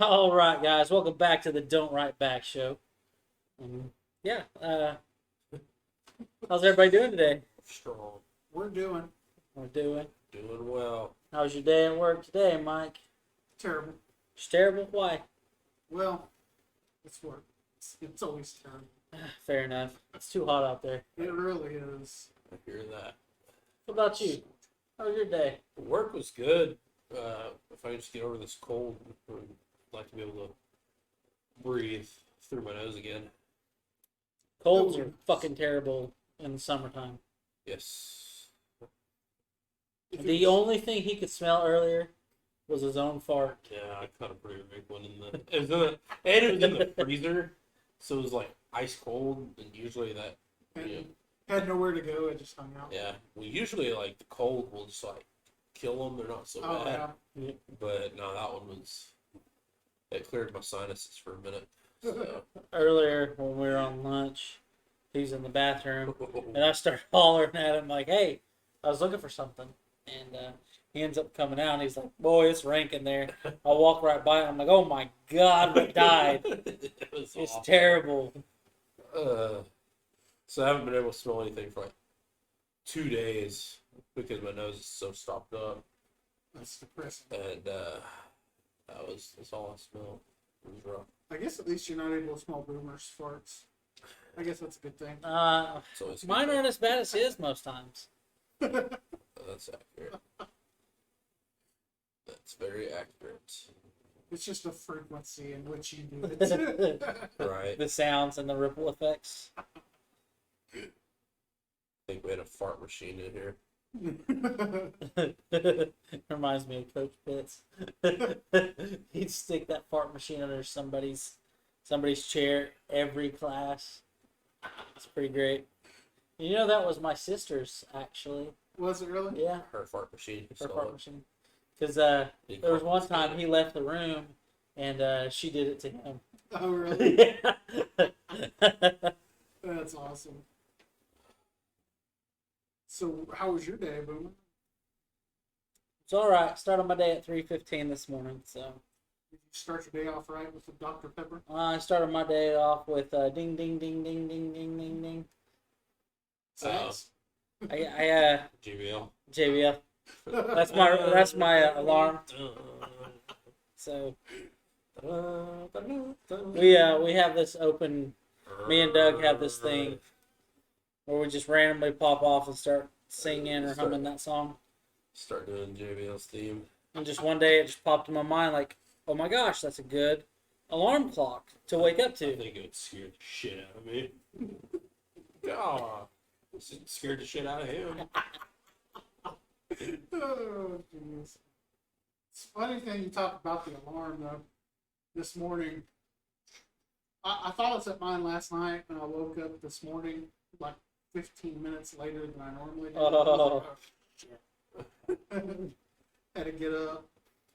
All right, guys, welcome back to the Don't Write Back show. Yeah, how's everybody doing today? Strong. We're doing We're doing. Doing well. How's your day at work today, Mike? terrible. It's terrible. Why? Well, it's work. It's always terrible. Fair enough. It's too hot out there. It really is. I hear that. What about you? How was your day? Work was good. If I can just get over this cold, I'd like to be able to breathe through my nose again. Colds are fucking terrible in the summertime. Yes. The only thing he could smell earlier was his own fart. Yeah, I caught a pretty big one in the. It was in the freezer, so it was like ice cold, and usually that. You know, Had nowhere to go. It just hung out. yeah, well, usually like the cold will just like kill them. They're not so Oh bad. yeah. But no, that one was. It cleared my sinuses for a minute. So. Earlier when we were on lunch, he's in the bathroom, and I started hollering at him like, "Hey, I was looking for something," and he ends up coming out, and he's like, "Boy, it's rank in there." I walk right by him, I'm like, "Oh my God, what died?" It was It's awful. terrible. So I haven't been able to smell anything for like 2 days because my nose is so stopped up, That's depressing. and that's all I smell. It was rough. I guess at least you're not able to smell boomers' farts. I guess that's a good thing. It's always good. Mine aren't as bad as his most times. That's accurate. That's very accurate. It's just a frequency in which you do it. Right. The sounds and the ripple effects. I think we had a fart machine in here. Reminds me of Coach Pitts. He'd stick that fart machine under somebody's chair every class. It's pretty great. You know that was my sister's actually. Was it really? Yeah, Her fart machine. her So fart it- machine. Because there was one time he left the room and she did it to him. Oh really? Yeah. That's awesome. So how was your day, Boomer? It's all right. Started my day at 3:15 this morning, so Did you start your day off right with some Dr. Pepper? I started my day off with ding ding ding ding ding ding ding ding. Sex? I JBL. JBL. That's my alarm. So we have this open. Me and Doug have this thing where we just randomly pop off and start singing or humming that song. Start doing JBL's theme. And just one day it just popped in my mind like, oh my gosh, that's a good alarm clock to wake up I to. think it would scare the shit out of me. God, it scared the shit out of him. Oh, jeez. It's a funny thing you talk about the alarm, though. This morning, I thought I was at mine last night, and I woke up this morning like 15 minutes later than I normally do. Oh. Had to get up,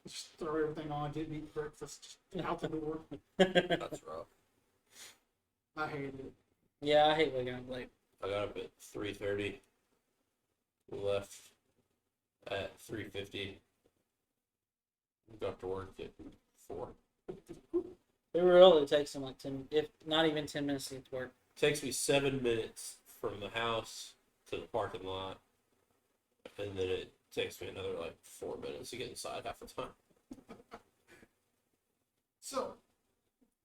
just throw everything on, didn't eat breakfast, just out the door. That's rough. I hated it. Yeah, I hate waking up late. I got up at 3:30. Left at 3:50. Got to work at 4. It really takes them like 10, if not even 10 minutes to get to work. Takes me 7 minutes from the house to the parking lot, and then it takes me another like 4 minutes to get inside half the time. So,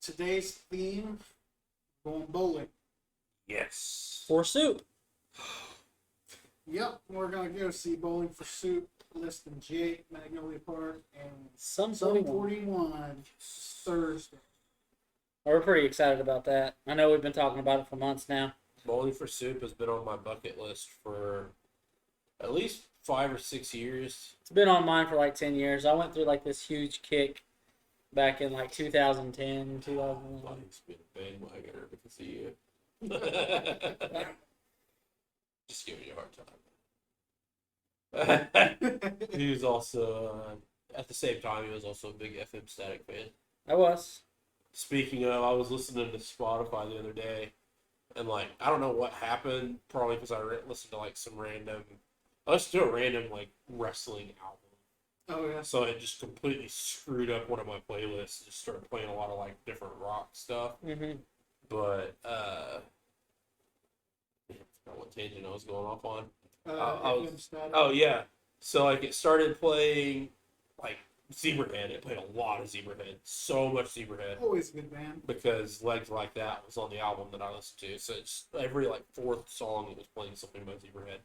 today's theme, going bowling. Yes. For soup. Yep, we're going to go see Bowling for Soup, Liston Jake, Magnolia Park, and Some Sun 41. 41 Thursday. We're pretty excited about that. I know we've been talking about it for months now. Bowling for Soup has been on my bucket list for at least 5 or 6 years. It's been on mine for like 10 years. I went through like this huge kick back in like 2010, 2011. Mike's been a bandwagoner because of you. Just giving you a hard time. He was also, at the same time, he was also a big FM Static fan. I was. Speaking of, I was listening to Spotify the other day, and like, I don't know what happened, probably because I listened to like some random, I listened to a random like wrestling album, Oh yeah. So it just completely screwed up one of my playlists. Just started playing a lot of like different rock stuff. Mm-hmm. But I forgot what tangent I was going off on. FM static. Oh yeah. So like it started playing like Zebrahead. It played a lot of Zebrahead. So much Zebrahead. Always a good band. Because Legs Like That was on the album that I listened to. So it's every like fourth song it was playing something by Zebrahead.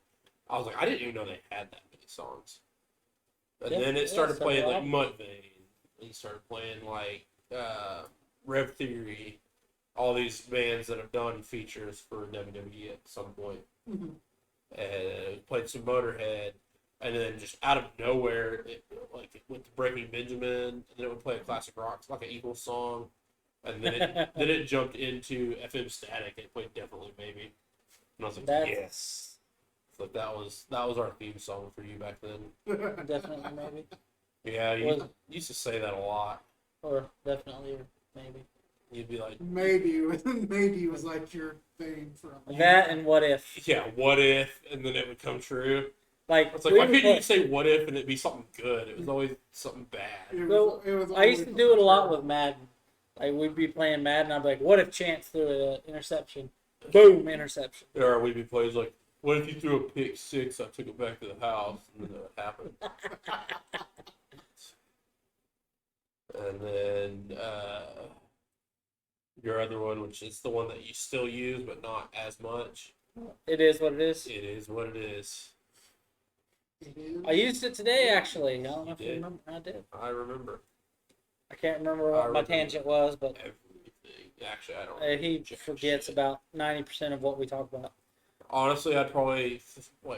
I was like, I didn't even know they had that many songs. And then it started playing like Mudvayne. And he started playing like Rev Theory. All these bands that have done features for WWE at some point. Mm-hmm. And played some Motorhead. And then just out of nowhere, it went to Breaking Benjamin, and then it would play a classic rock, like an Eagles song, and then it jumped into FM Static. It played Definitely Maybe, and I was like, yes, so that was our theme song for you back then. Definitely maybe. Yeah, you used to say that a lot. Or definitely, or maybe. You'd be like, maybe it was like your thing for a That and what if? yeah, what if, and then it would come true. Like, It's like, why couldn't you say what if and it'd be something good? It was always something bad. Well, I used to do it a lot with Madden. Like, we'd be playing Madden, I'd be like, what if Chance threw an interception? Boom, interception. Or we'd be plays like, what if you threw a pick six, I took it back to the house, and then it happened. And then your other one, which is the one that you still use, but not as much. It is what it is. It is what it is. I used it today, actually. I don't know if you did? remember. I did. I remember I can't remember what my tangent was, but everything. Actually, I don't. he jack forgets shit. about 90% of what we talk about. Honestly, I'd probably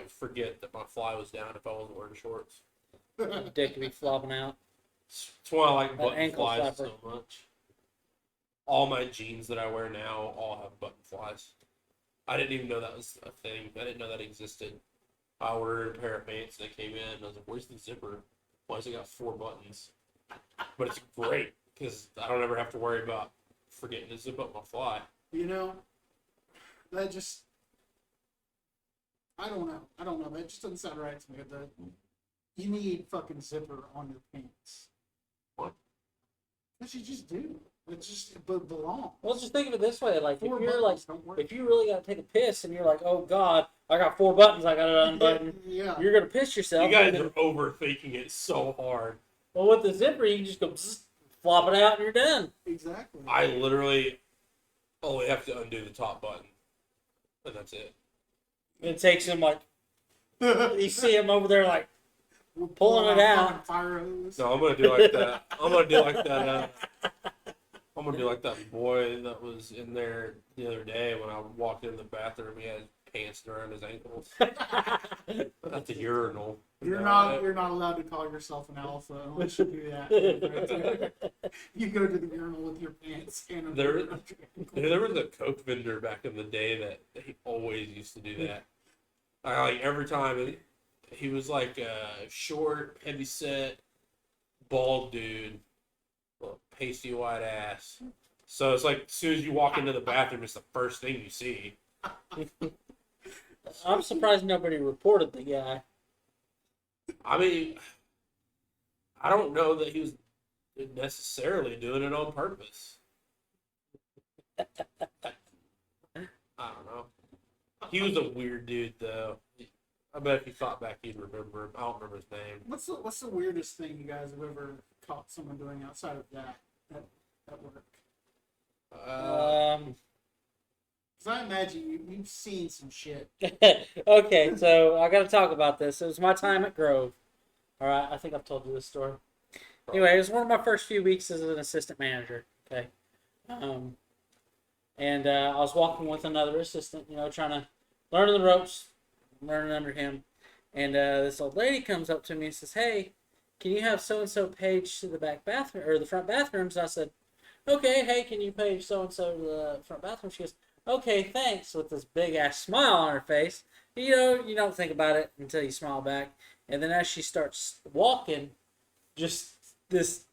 forget that my fly was down if I wasn't wearing shorts. Dick to be flopping out. That's why I like An button ankle flies flapper. so much. All my jeans that I wear now all have button flies. I didn't even know that was a thing. I didn't know that existed. I ordered a pair of pants and they came in and I was like, where's the zipper? Why has it got 4 buttons? But it's great because I don't ever have to worry about forgetting to zip up my fly. You know, that just, I don't know. That just doesn't sound right to me. You need fucking zipper on your pants. What? Because you just do. It just belongs. Well, just think of it this way: like, if 4 you're like, buttons don't work. if you really got to take a piss and you're like, oh God, I got 4 buttons, I got to unbutton. Yeah. You're gonna piss yourself. You guys and are then- overthinking it so hard. well, with the zipper, you can just go bzz, flop it out and you're done. Exactly. I literally only have to undo the top button. And that's it. It takes him like, you see him over there like pulling it out. Fire hose. No, I'm gonna do like that. I'm gonna do like that. I'm gonna do like that boy that was in there the other day when I walked in the bathroom. He had pants around his ankles at the urinal. You're not allowed to call yourself an alpha unless you do that. You go to the urinal with your pants and There was a Coke vendor back in the day that he always used to do that. Like every time, he was like a short, heavy set, bald dude, pasty white ass. So it's like as soon as you walk into the bathroom, it's the first thing you see. I'm surprised nobody reported the guy. I mean, I don't know that he was necessarily doing it on purpose. I don't know. He was a weird dude, though. I bet if you thought back, you'd remember him. I don't remember his name. What's the weirdest thing you guys have ever caught someone doing outside of that work? Because I imagine you've seen some shit. Okay, so I got to talk about this. It was my time at Grove. All right, I think I've told you this story. Anyway, it was one of my first few weeks as an assistant manager. Okay, and I was walking with another assistant, trying to learn the ropes, learning under him. And this old lady comes up to me and says, "Hey, can you have so and so page to the back bathroom or the front bathrooms?" I said, "Okay, hey, can you page so and so to the front bathroom?" She goes, "Okay, thanks," with this big ass smile on her face. You don't think about it until you smile back. And then as she starts walking, just this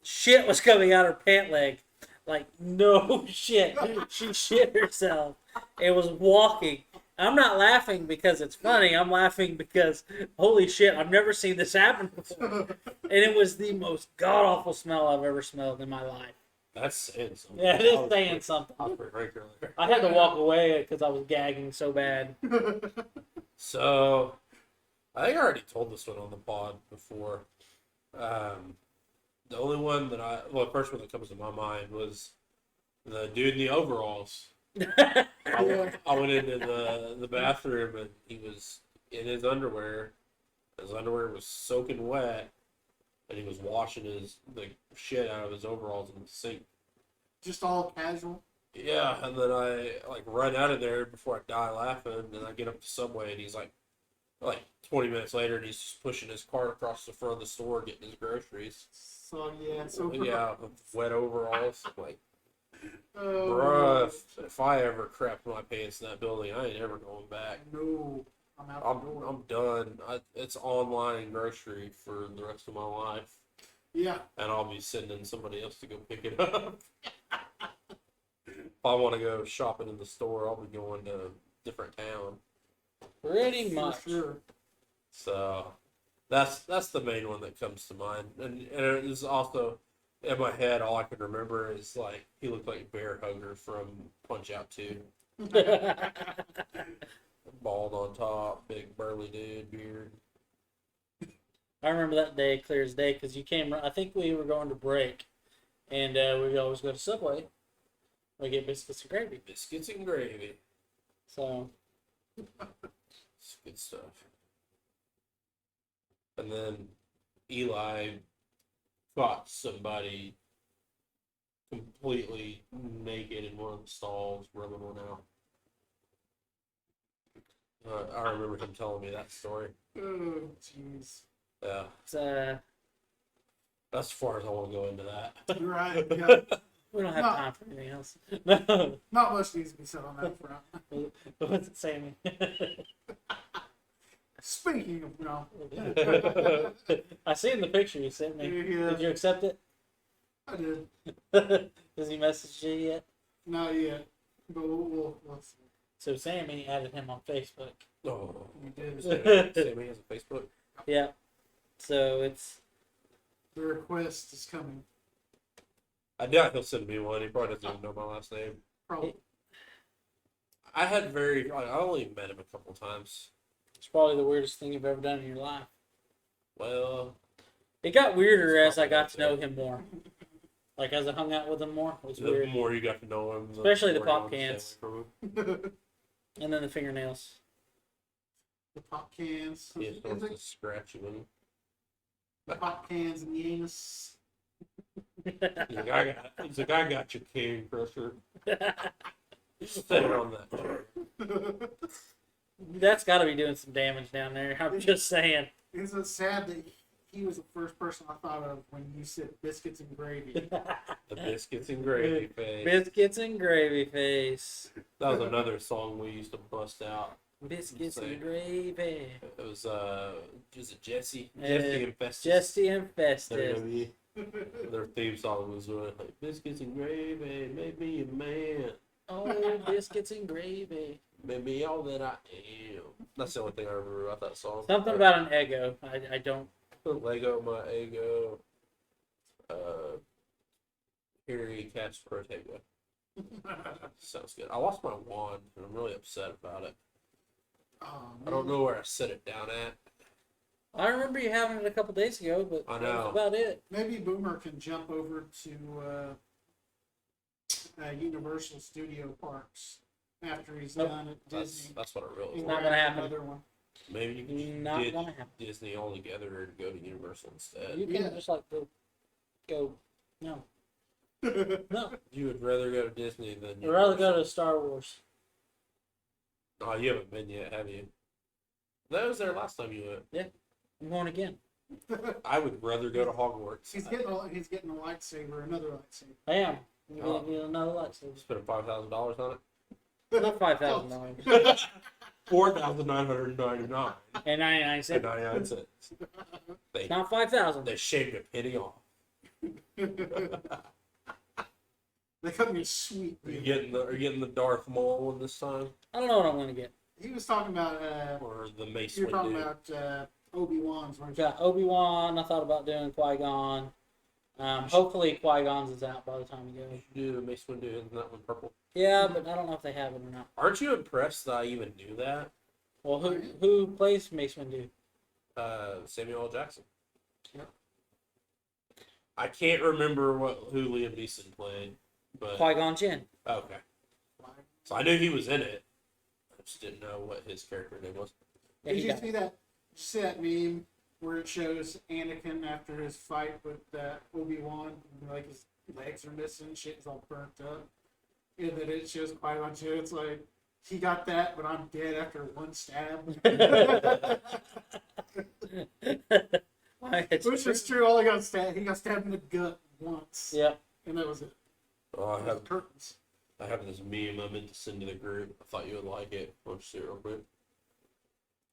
shit was coming out her pant leg. Like, no shit. She shit herself. It was walking. I'm not laughing because it's funny. I'm laughing because holy shit, I've never seen this happen before, and it was the most god awful smell I've ever smelled in my life. That's saying something. Yeah, it is saying something. I was pretty regular there. I had to walk away because I was gagging so bad. So, I think I already told this one on the pod before. The only one the first one that comes to my mind was the dude in the overalls. I went into the bathroom and he was in his underwear. His underwear was soaking wet, and he was washing the shit out of his overalls in the sink. Just all casual. Yeah, and then I run out of there before I die laughing, and I get up to Subway, and he's like 20 minutes later, and he's just pushing his cart across the front of the store getting his groceries. So yeah, so Yeah, with wet overalls. Like, oh, bruh, if I ever crap my pants in that building, I ain't ever going back. no, I'm out the door. I'm done. It's online and grocery for the rest of my life, Yeah, and I'll be sending somebody else to go pick it up. If I want to go shopping in the store, I'll be going to a different town. Pretty for much. sure. So that's the main one that comes to mind, and it is also in my head. All I can remember is he looked like Bear Hugger from Punch Out 2. Bald on top, big burly dude, beard. I remember that day clear as day because you came. I think we were going to break, and we always go to Subway. We get biscuits and gravy. Biscuits and gravy. So It's good stuff. And then Eli caught somebody completely naked in one of the stalls, rubbing one out. I remember him telling me that story. Oh, jeez. Yeah, it's, that's as far as I want to go into that. You're right. Yeah. we don't have No. time for anything else. No, Not much needs to be said on that front. what's it, Sammy? Speaking of, I seen the picture you sent me. Yeah. Did you accept it? I did. Does he message you yet? Not yet, but we'll see. So Sammy added him on Facebook. Oh, You did. Sammy has a Facebook. Yeah. So it's The request is coming. I doubt he'll send me one. He probably doesn't even know my last name. Probably. I only met him a couple times. it's probably the weirdest thing you've ever done in your life. Well, It got weirder It's as I got not to know him more. Like as I hung out with him more, it was the weird. more you got to know him, Especially the more you pop wanted to cans. stay away from him. And then the fingernails. The pop cans. He Is starts it to scratch him. the pop cans and the anus? He's like, I got your cane crusher. Set it on that chair. That's got to be doing some damage down there. I'm just saying. Is it sad that he was the first person I thought of when you said biscuits and gravy? The biscuits and gravy face. Biscuits and gravy face. That was another song we used to bust out. Biscuits Say. and gravy. It was it Jesse? Uh, Jesse and Festus. Jesse and Festus. WWE. Their theme song was like biscuits and gravy, make me a man, Oh, biscuits and gravy. make me all that I am. That's the only thing I remember about that song. Something about an Eggo. I don't. Lego, my ego. Harry Catch Protego. Sounds good. I lost my wand and I'm really upset about it. Oh, I don't know where I set it down at. I remember you having it a couple days ago, but I that's know. about it. Maybe Boomer can jump over to Universal Studio Parks after he's Nope. done at Disney. That's what I really And Not want. gonna grab happen. Another one. Maybe you can Not get gonna happen. Disney all together and go to Universal instead. You can Yeah. just like go. No, no. You would rather go to Disney than I'd rather Universal. go to Star Wars. Oh, you haven't been yet, have you? That was there last time you went. I'm going again. I would rather go to Hogwarts. He's getting a lightsaber, another lightsaber. I am. I'm Oh. gonna get another lightsaber. Spend $5,000 on Not $5,000 it. $4,999 and 99 and cents. 99 cents. They Not 5,000. they shaved a penny off. They cut me a sweet Are you deal. getting the Darth Maul one this time? I don't know what I'm gonna get. he was talking about or the Mace you're talking Windu. about Obi-Wan's, weren't We you? got Obi-Wan. I thought about doing Qui-Gon. Hopefully Qui-Gon's is out by the time we go. Do Mace Windu, isn't that one purple? Yeah, but I don't know if they have it or not. Aren't you impressed that I even knew that? Well, who plays Mace Windu? Samuel L. Jackson. Yep. I can't remember who Liam Neeson played, but Qui-Gon Jinn. okay. So I knew he was in it. I just didn't know what his character name was. Yeah, Did he you died. see that meme where it shows Anakin after his fight with Obi-Wan, and, like his legs are missing, shit is all burnt up, and then it shows Qui-Gon Jinn. It's like he got that, but I'm dead after one stab. Which is true. All he got stabbed. He got stabbed in the gut once, Yep. and that was it. Oh, I have Curtains. this meme I meant to send to the group. I thought you would like it. I'll just see it real quick.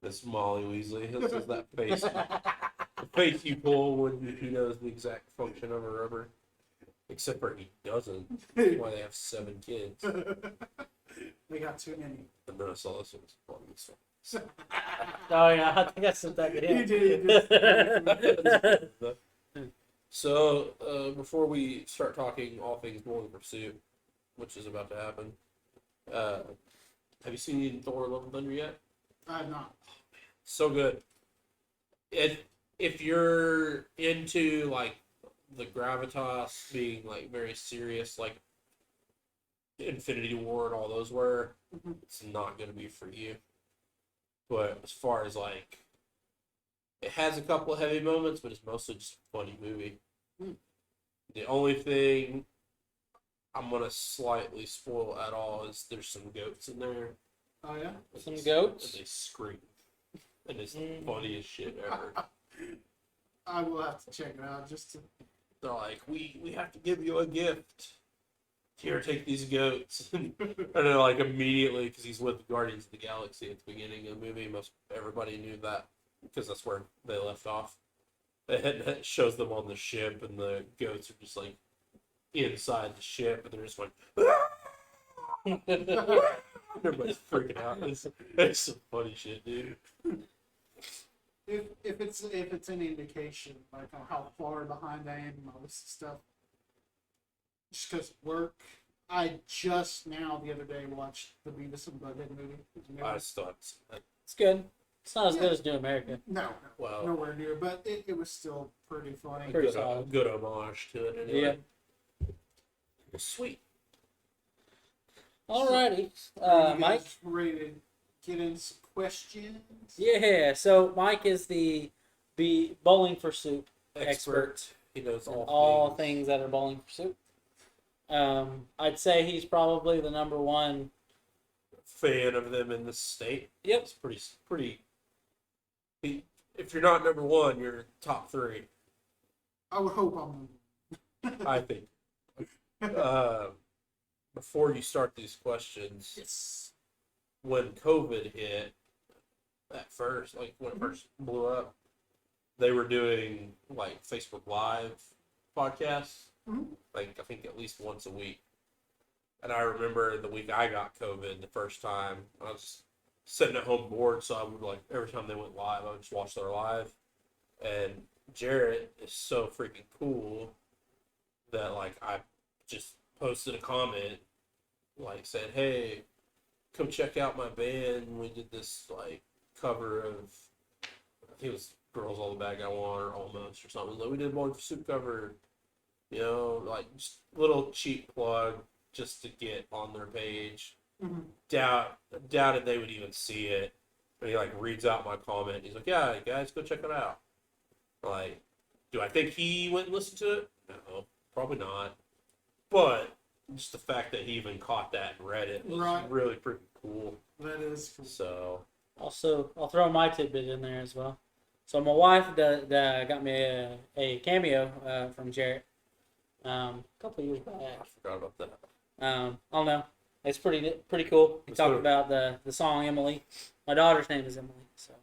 This Molly Weasley. This is that face. The face you pull when he knows the exact function of a rubber. Except for he doesn't. That's why they have 7 kids. They got too many. And then I saw this one. Oh, this one. Oh yeah, I think I sent that to him. You did. So, before we start talking all things Bowling for Pursuit, which is about to happen, have you seen Thor: Love and Thunder yet? I'm not. So good. If you're into like the gravitas being like very serious, like Infinity War and all those were, it's not going to be for you. But as far as like, it has a couple of heavy moments, but it's mostly just a funny movie. The only thing I'm gonna slightly spoil at all is there's some goats in there. Oh yeah. Some goats? And they scream. And it's the funniest shit ever. I will have to check it out just to. They're like, we have to give you a gift. Here, take these goats. And then like immediately, because he's with the Guardians of the Galaxy at the beginning of the movie, most everybody knew that because that's where they left off. And it shows them on the ship, and the goats are just like inside the ship, and they're just like, everybody's freaking out. It's some funny shit, dude. If it's an indication like on how far behind I am and all this stuff, just because work, I just now the other day watched the Beavis and Butthead movie. I still have to see that. It's good. It's not as good as New America. No, Well, nowhere near, but it was still pretty funny. Pretty good, solid. good homage to it anyway. Well, sweet. Alrighty, Are you Mike. guys ready to get into some questions? Yeah. So Mike is the bowling for soup expert. He knows All things that are bowling for soup. I'd say he's probably the number one. Fan of them in the state. Yep. It's pretty. If you're not number 1, you're top 3. I would hope I'm. I think. Before you start these questions, Yes. when COVID hit, at first, like when it first blew up, they were doing like Facebook Live podcasts, like I think at least once a week. And I remember the week I got COVID the first time, I was sitting at home bored, so I would like every time they went live, I would just watch their live. And Jarrett is so freaking cool that like I just posted a comment, like said, "Hey, come check out my band. We did this like cover of, I think it was Girls All the Bag I Want or Almost or something. Like we did one soup cover, you know, like just little cheap plug just to get on their page." Doubted they would even see it. And he like reads out my comment. He's like, "Yeah, guys, go check it out." Like, do I think he went and listened to it? No, probably not. But just the fact that he even caught that and read it was Right. really pretty cool. That is cool. So, Also, I'll throw my tidbit in there as well. So my wife got me a cameo from Jarrett a couple of years back. I forgot about that. I don't know. It's pretty cool. He It's talked good. about the song Emily. My daughter's name is Emily, so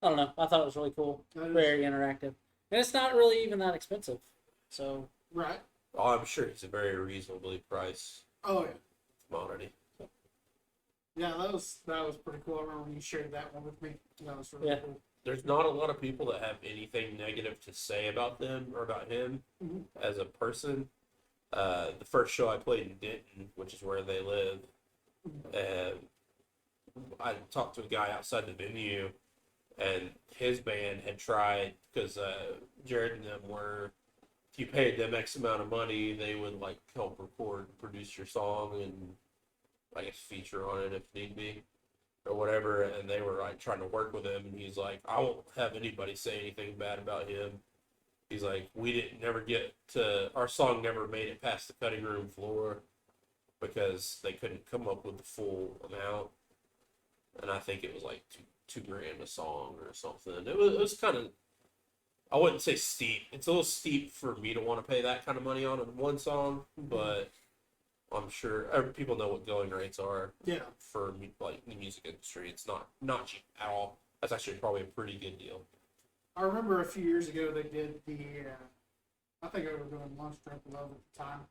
I don't know. I thought it was really cool. That is- Very interactive. And it's not really even that expensive. So Right. Oh, I'm sure it's a very reasonably priced Oh yeah. commodity. Yeah, that was pretty cool. I remember when you shared that one with me. That was really Yeah. cool. There's not a lot of people that have anything negative to say about them or about him Mhm. as a person. The first show I played in Denton, which is where they live, and I talked to a guy outside the venue, and his band had tried because Jared and them were. If you paid them X amount of money, they would like help record, produce your song, and I guess feature on it if need be or whatever. And they were like trying to work with him, and he's like, I won't have anybody say anything bad about him. He's like, we didn't never get to our song never made it past the cutting room floor because they couldn't come up with the full amount, and I think it was like two grand a song or something. It was kind of, I wouldn't say steep. It's a little steep for me to want to pay that kind of money on one song, but I'm sure people know what going rates are Yeah. for like the music industry. It's not cheap at all. That's actually probably a pretty good deal. I remember a few years ago they did the. I think they were doing Lunch Drunk Love at the time.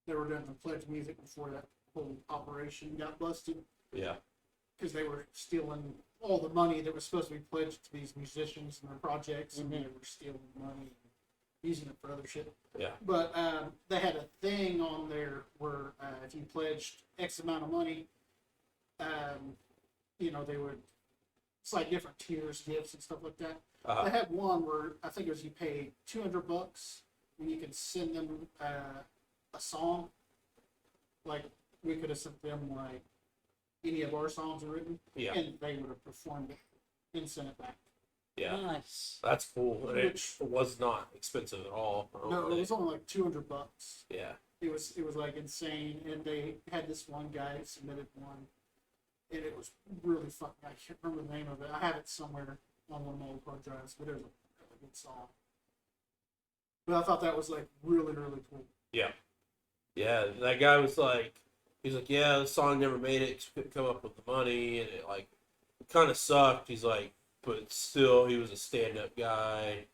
They were doing the pledge music before that whole operation got busted Yeah, because they were stealing all the money that was supposed to be pledged to these musicians and their projects, and they were stealing money and using it for other shit. yeah, But they had a thing on there where if you pledged X amount of money, they would. It's like different tiers, gifts, and stuff like that. They had one where I think it was you paid $200 and you could send them a song. Like we could have sent them like any of our songs written, yeah, and they would have performed it and sent it back. yeah. Nice. That's cool. And it was not expensive at all. I don't No, it think. was only like $200. Yeah, It was like insane, and they had this one guy who submitted one, and it was really fucking. I can't remember the name of it. I have it somewhere on one of my old hard drives, but it was a really good song. But I thought that was like really really cool. yeah. That guy was like, he's like, yeah, the song never made it. Couldn't come up with the money, and it like kind of sucked. He's like, but still, he was a stand-up guy.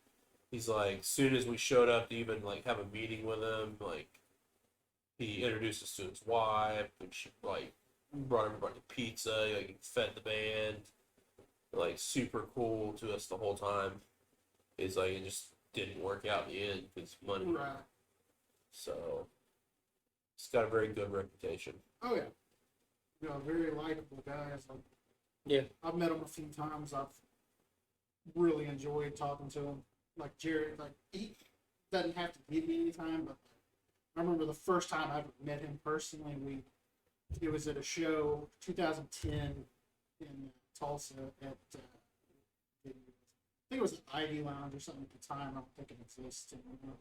He's like, soon as we showed up to even like have a meeting with him, like he introduced us to his wife, and she like brought everybody pizza, like fed the band, like super cool to us the whole time. It's like it just didn't work out in the end because money. Right. So he's got a very good reputation. Oh yeah. Very likable guy. Like, Yeah. I've met him a few times. I've really enjoyed talking to him. Like Jared, like he doesn't have to give me any time, but I remember the first time I ever met him personally. It was at a show, 2010, in Tulsa at. I think it was an Ivy Lounge or something at the time. I don't think it exists anymore.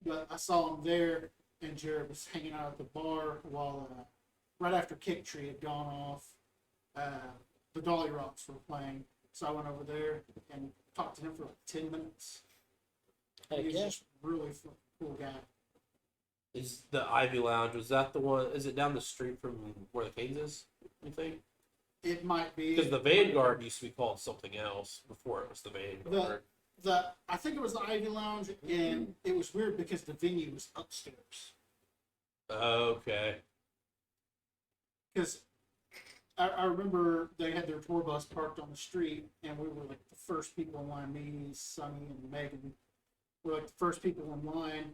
But I saw him there, and Jared was hanging out at the bar while right after Kick Tree had gone off, the Dolly Rocks were playing. So I went over there and talked to him for like 10 minutes. Heck He was yeah. just really cool guy. Is the Ivy Lounge, was that the one? Is it down the street from where the Canes is, you think? It might be Because the Vanguard used to be called something else before it was the Vanguard. I think it was the Ivy Lounge, and it was weird because the venue was upstairs. Okay. Because I remember they had their tour bus parked on the street, and we were like the first people in line. Me, Sonny, and Megan were like the first people in line,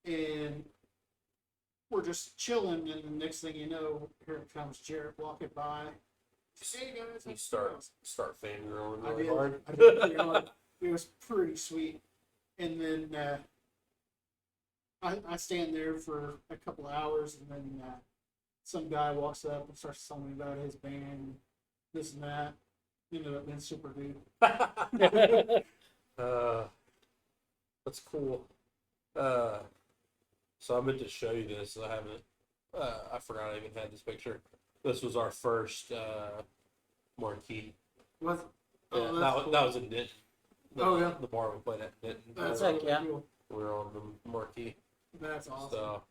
and we're just chilling. And the next thing you know, here comes Jared walking by. Hey guys, You start fangirling I really did. hard. I did pretty hard. It was pretty sweet. And then I stand there for a couple of hours, and then some guy walks up and starts telling me about his band, this and that. Ended up being super dude. That's cool. So I meant to show you this. I haven't. I forgot I even had this picture. This was our first marquee. Was Yeah, that's that was in Denton. Oh, yeah. The bar we played at Denton. That's Heck really yeah. cool. We were on the marquee. That's awesome. So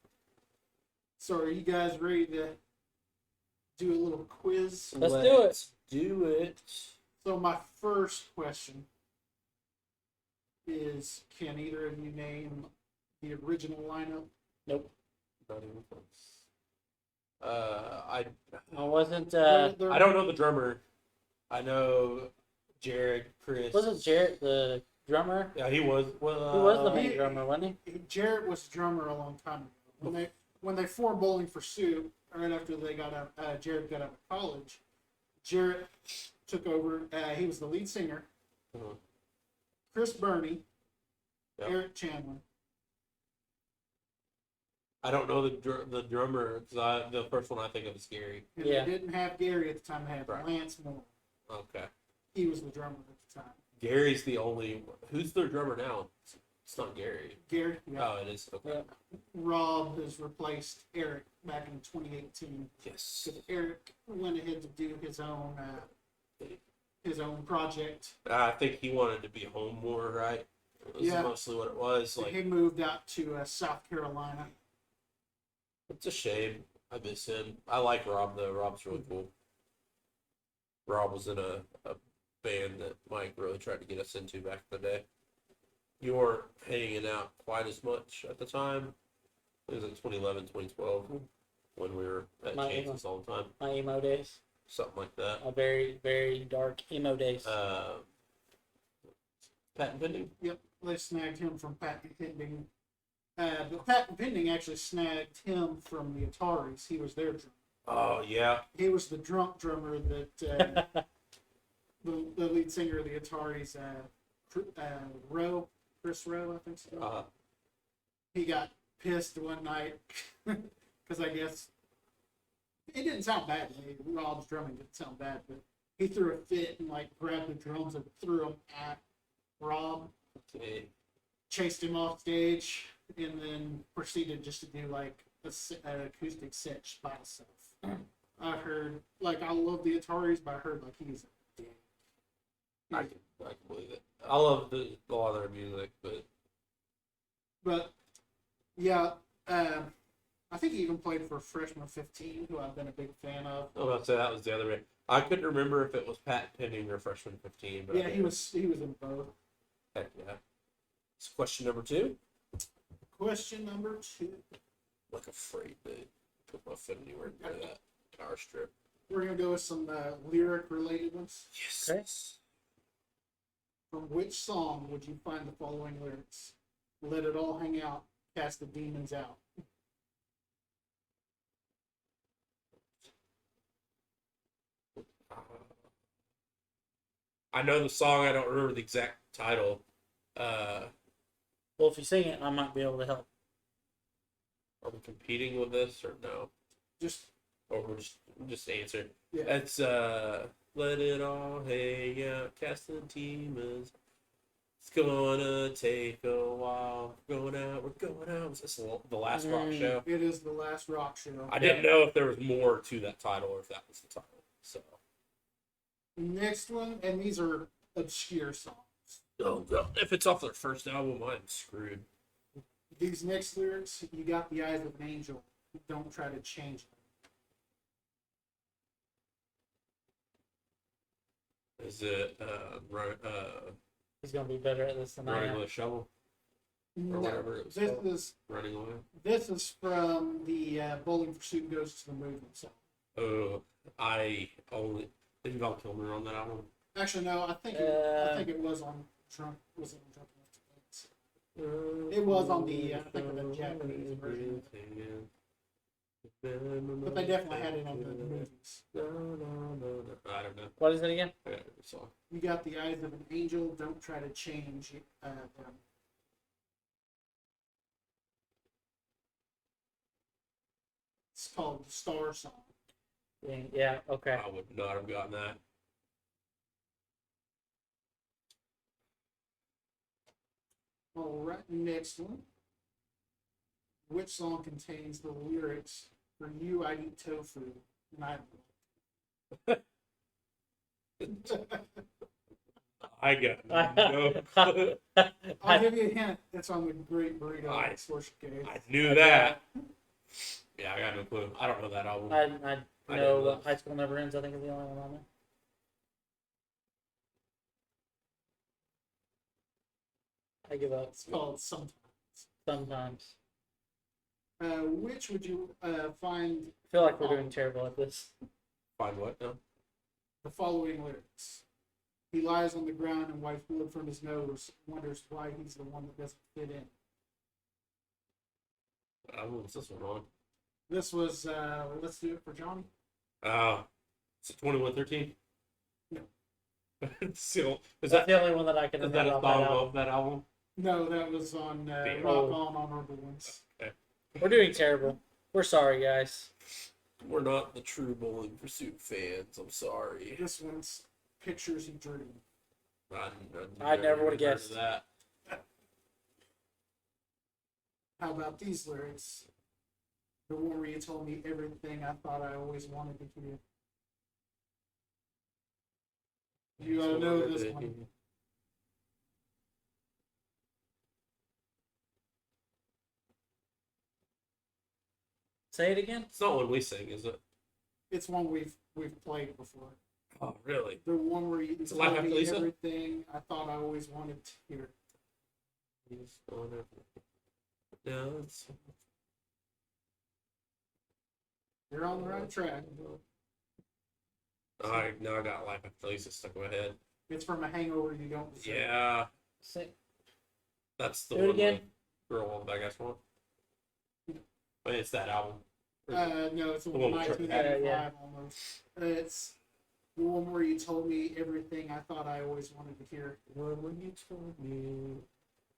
So are you guys ready to do a little quiz? Let's do it. let's do it. So my first question is, can either of you name the original lineup? Nope. Not even close. Wasn't I don't know the drummer. I know Jared, Chris. wasn't Jarrett the drummer? Yeah, he was. He was the Well, main drummer, wasn't he? Jarrett was a drummer a long time ago. When they formed Bowling for Soup, right after they got out, Jarrett got out of college. Jarrett took over. He was the lead singer. Mhm. Chris Burney, Yep. Eric Chandler. I don't know the drummer because the first one I think of is Gary. And Yeah. they didn't have Gary at the time. They had Right. Lance Moore. Okay. He was the drummer at the time. Gary's the only. Who's their drummer now? It's not Gary. Gary. Yeah. Oh, it is. Okay. Yeah. Rob has replaced Eric back in 2018 Yes. because Eric went ahead to do his own project. I think he wanted to be home more, right? It was Yeah. mostly what it was. Like, He moved out to South Carolina. it's a shame. I miss him. I like Rob though. Rob's really cool. Rob was in a band that Mike really tried to get us into back in the day. You weren't hanging out quite as much at the time. It was in 2011, 2012 when we were at My Chances all the time. My emo days. Something like that. A very, very dark emo days. Patent pending. Yep, they snagged him from Patent Pending. But Patent Pending actually snagged him from the Ataris. He was their drummer. Oh yeah. He was the drunk drummer that the lead singer of the Ataris, Chris Rowe, I think so. He got pissed one night because I guess it didn't sound bad. Rob's drumming didn't sound bad, but he threw a fit and like grabbed the drums and threw them at Rob, Okay. chased him off stage, and then proceeded just to do like an acoustic set by himself. I heard, like, I love the Ataris, but I heard like he's a dick. I can believe it. I love a lot of their music, But yeah, I think he even played for Freshman 15, who I've been a big fan of. I was about to say that was the other way. I couldn't remember if it was Pat Pending or Freshman 15, but Yeah, he was in both. Heck yeah. It's question number 2. Question number 2. Like afraid to put my foot anywhere near that power strip. We're gonna go with some lyric related ones. Yes. Okay. From which song would you find the following lyrics? Let it all hang out, cast the demons out. I know the song. I don't remember the exact title. Well, if you sing it, I might be able to help. Are we competing with this or no? Just Or we're just answer. yeah. It's let it all hang out, cast the demons. It's gonna take a while. We're going out. Is this the last rock show? It is the last rock show. I didn't know if there was more to that title or if that was the title. So. Next one, and these are obscure songs. Oh, no. If it's off their first album, I'm screwed. These next lyrics, you got the eyes of an angel. Don't try to change them. Is it He's gonna be better at this than I Running am. with a Shovel? Or No, whatever it was this called. is Running Away? this is from the Bowling for Soup Goes to the Movie song. Oh, didn't Val Kilmer on that album? Actually, no, I think it was on Drunk. Was it on Drunk Enough to Dance? It was on the I think the Japanese version. But they definitely had it on the movies. No. I don't know. What is it again? I got a song. You got the eyes of an angel. Don't try to change them. It's called the Star Song. Yeah. Okay. I would not have gotten that. All right, next one. Which song contains the lyrics "For you, I'd eat tofu, and I." I got no clue. I'll give you a hint. It's on the Great Burrito I- Source Cave. I knew that. Yeah, I got no clue. I don't know that album. I I know didn't know. High School Never Ends. I think is the only one on there. I give up It's called Sometimes. sometimes. Which would you find? I feel like we're doing terrible at this. Find what now? The following lyrics. He lies on the ground and wipes blood from his nose, wonders why he's the one that doesn't fit in. What's this one on? This was Let's Do It for Johnny. Is it 2113? No. So, is That's that the only one that I can is that remember a off that song album. of that album? No, that was on Damn. Rock On Honorable Ones. We're doing terrible. We're sorry, guys. We're not the true Bowling Pursuit fans. I'm sorry. This one's Pictures and Dream. I never would've even heard of guessed. that. How about these lyrics? The one where you told me everything I thought I always wanted to hear. You gotta know this one. Say it again. It's not one we sing, is it? It's one we've played before. Oh, really? The one where you It's Life told After me Lisa? everything I thought I always wanted to hear. No, it's You're on the right track. I got Life After Lisa stuck in my head. It's from A Hangover You Don't Deserve. Yeah, Say, that's the do it one. again. With Girl on Big Ass One. I mean, it's that album. No, it's The from one with 1985 yeah. almost. It's the one where you told me everything I thought I always wanted to hear. When you told me,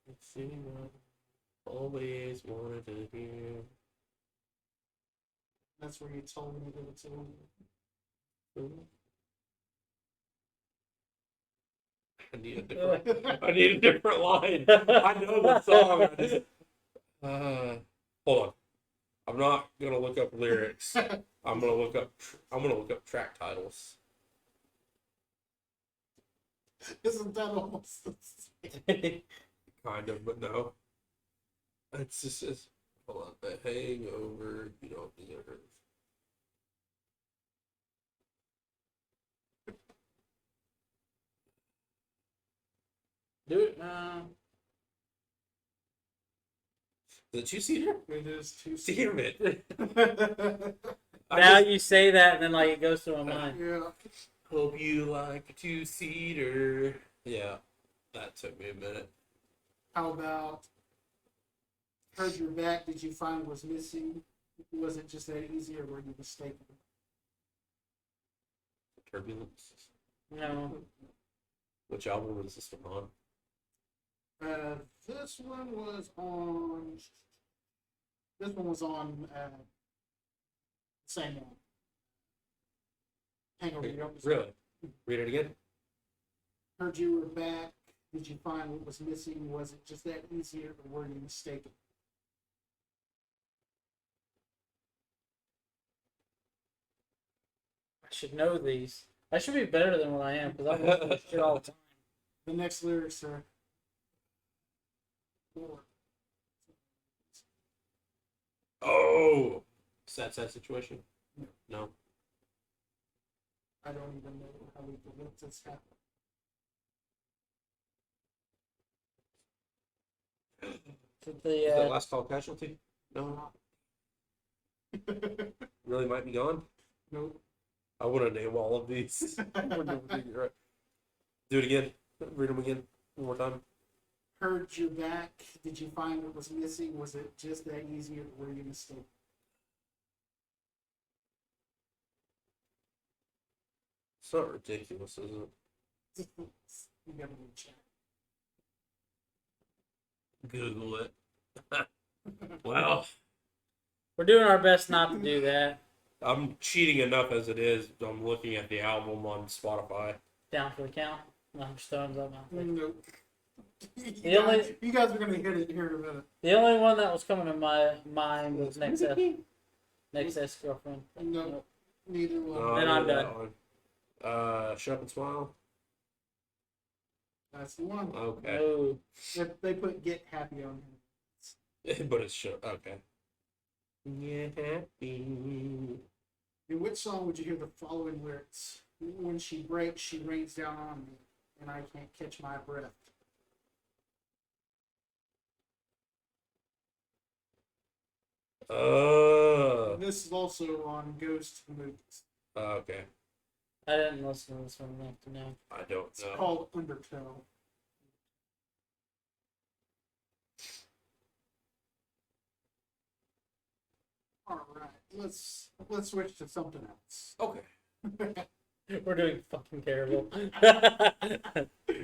it's what I always wanted to hear. That's where you told me that it's over. I need a different. I need a different line. I know the song. I just, hold on. I'm not gonna look up lyrics. I'm gonna look up track titles. Isn't that almost the same? Kind of, but no. It's just hold on. The Hangover. You don't deserve. Do it. Is it two-seater? It is too Damn it. I Now just you say that, and then like it goes through my mind. Yeah. hope you like a two-seater. Yeah, that took me a minute. How about Heard Your Back? Did you find was missing? Was it just that easy, or were you mistaken? Turbulence. No. Which album was this one on? This one was on. This one was on. Same one. Hangover. You don't Really? Read it again. Heard you were back. Did you find what was missing? Was it just that easy, or were you mistaken? I should know these. I should be better than what I am because I'm looking at shit all the time. The next lyrics are. Oh, sad situation. No. I don't even know how we can let this happen. Is it Is that the Last Call Casualty? No. Really might be gone. Nope. I want to name all of these. Do it again. Read them again. One more time. Heard you back. Did you find what was missing? Was it just that easy, or were you mistaken? It's not ridiculous, is it? You gotta be check. Google it. Well, We're doing our best not to do that. I'm cheating enough as it is. I'm looking at the album on Spotify. Down for the count. No, I'm just throwing something out there. Nope. The only- You guys are gonna hit it here in a minute. The only one that was coming to my mind was next ex-girlfriend. Nope. Neither one. No, Then I I'm know done. that one. Shut Up and Smile. That's the one. Okay. No. They put Get Happy on here. But it's shut. Okay. Yeah, happy. In which song would you hear the following lyrics? When she breaks, she rains down on me, and I can't catch my breath. This is also on Ghost movies. Okay. I didn't listen to this one enough to know. I don't It's know. called Undertow. All right, let's switch to something else. Okay. We're doing fucking terrible.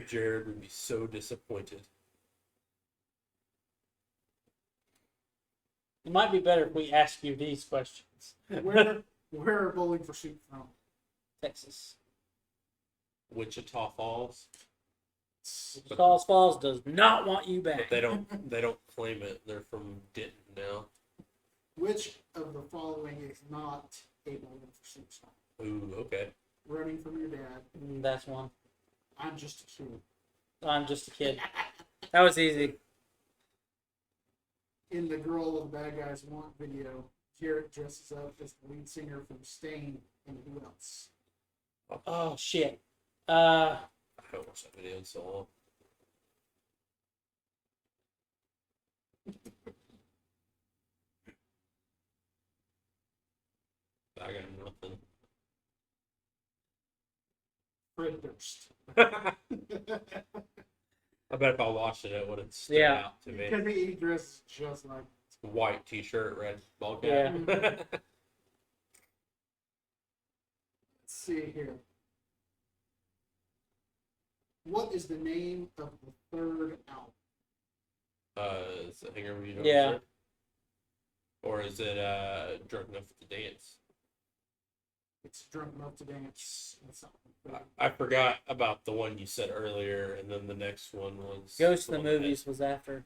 Jared would be so disappointed. It might be better if we ask you these questions. Where are Bowling for Soup from? Texas. Wichita Falls. Falls does not want you But back. they don't claim it. They're from Denton now. Which of the following is not a Bowling for Soup song? Ooh, okay. Running from Your Dad. That's one. I'm Just a Kid. I'm just a kid. That was easy. In the Girl of the Bad Guys Want video, Jarrett dresses up as the lead singer from Stain, and who else? Oh shit. I haven't watched that video in so long. I got nothing. Fred Durst. I bet if I watched it, it would have stood Yeah. out to me. Because he dresses just like. White t-shirt, red ball cap. Let's see here. What is the name of the third album? Is it Hangar Video? Yeah. Or is it Drunk Enough to Dance? It's Drunk Enough to Dance. That's not I forgot about the one you said earlier, and then the next one was Ghost in the one that- Movies was after,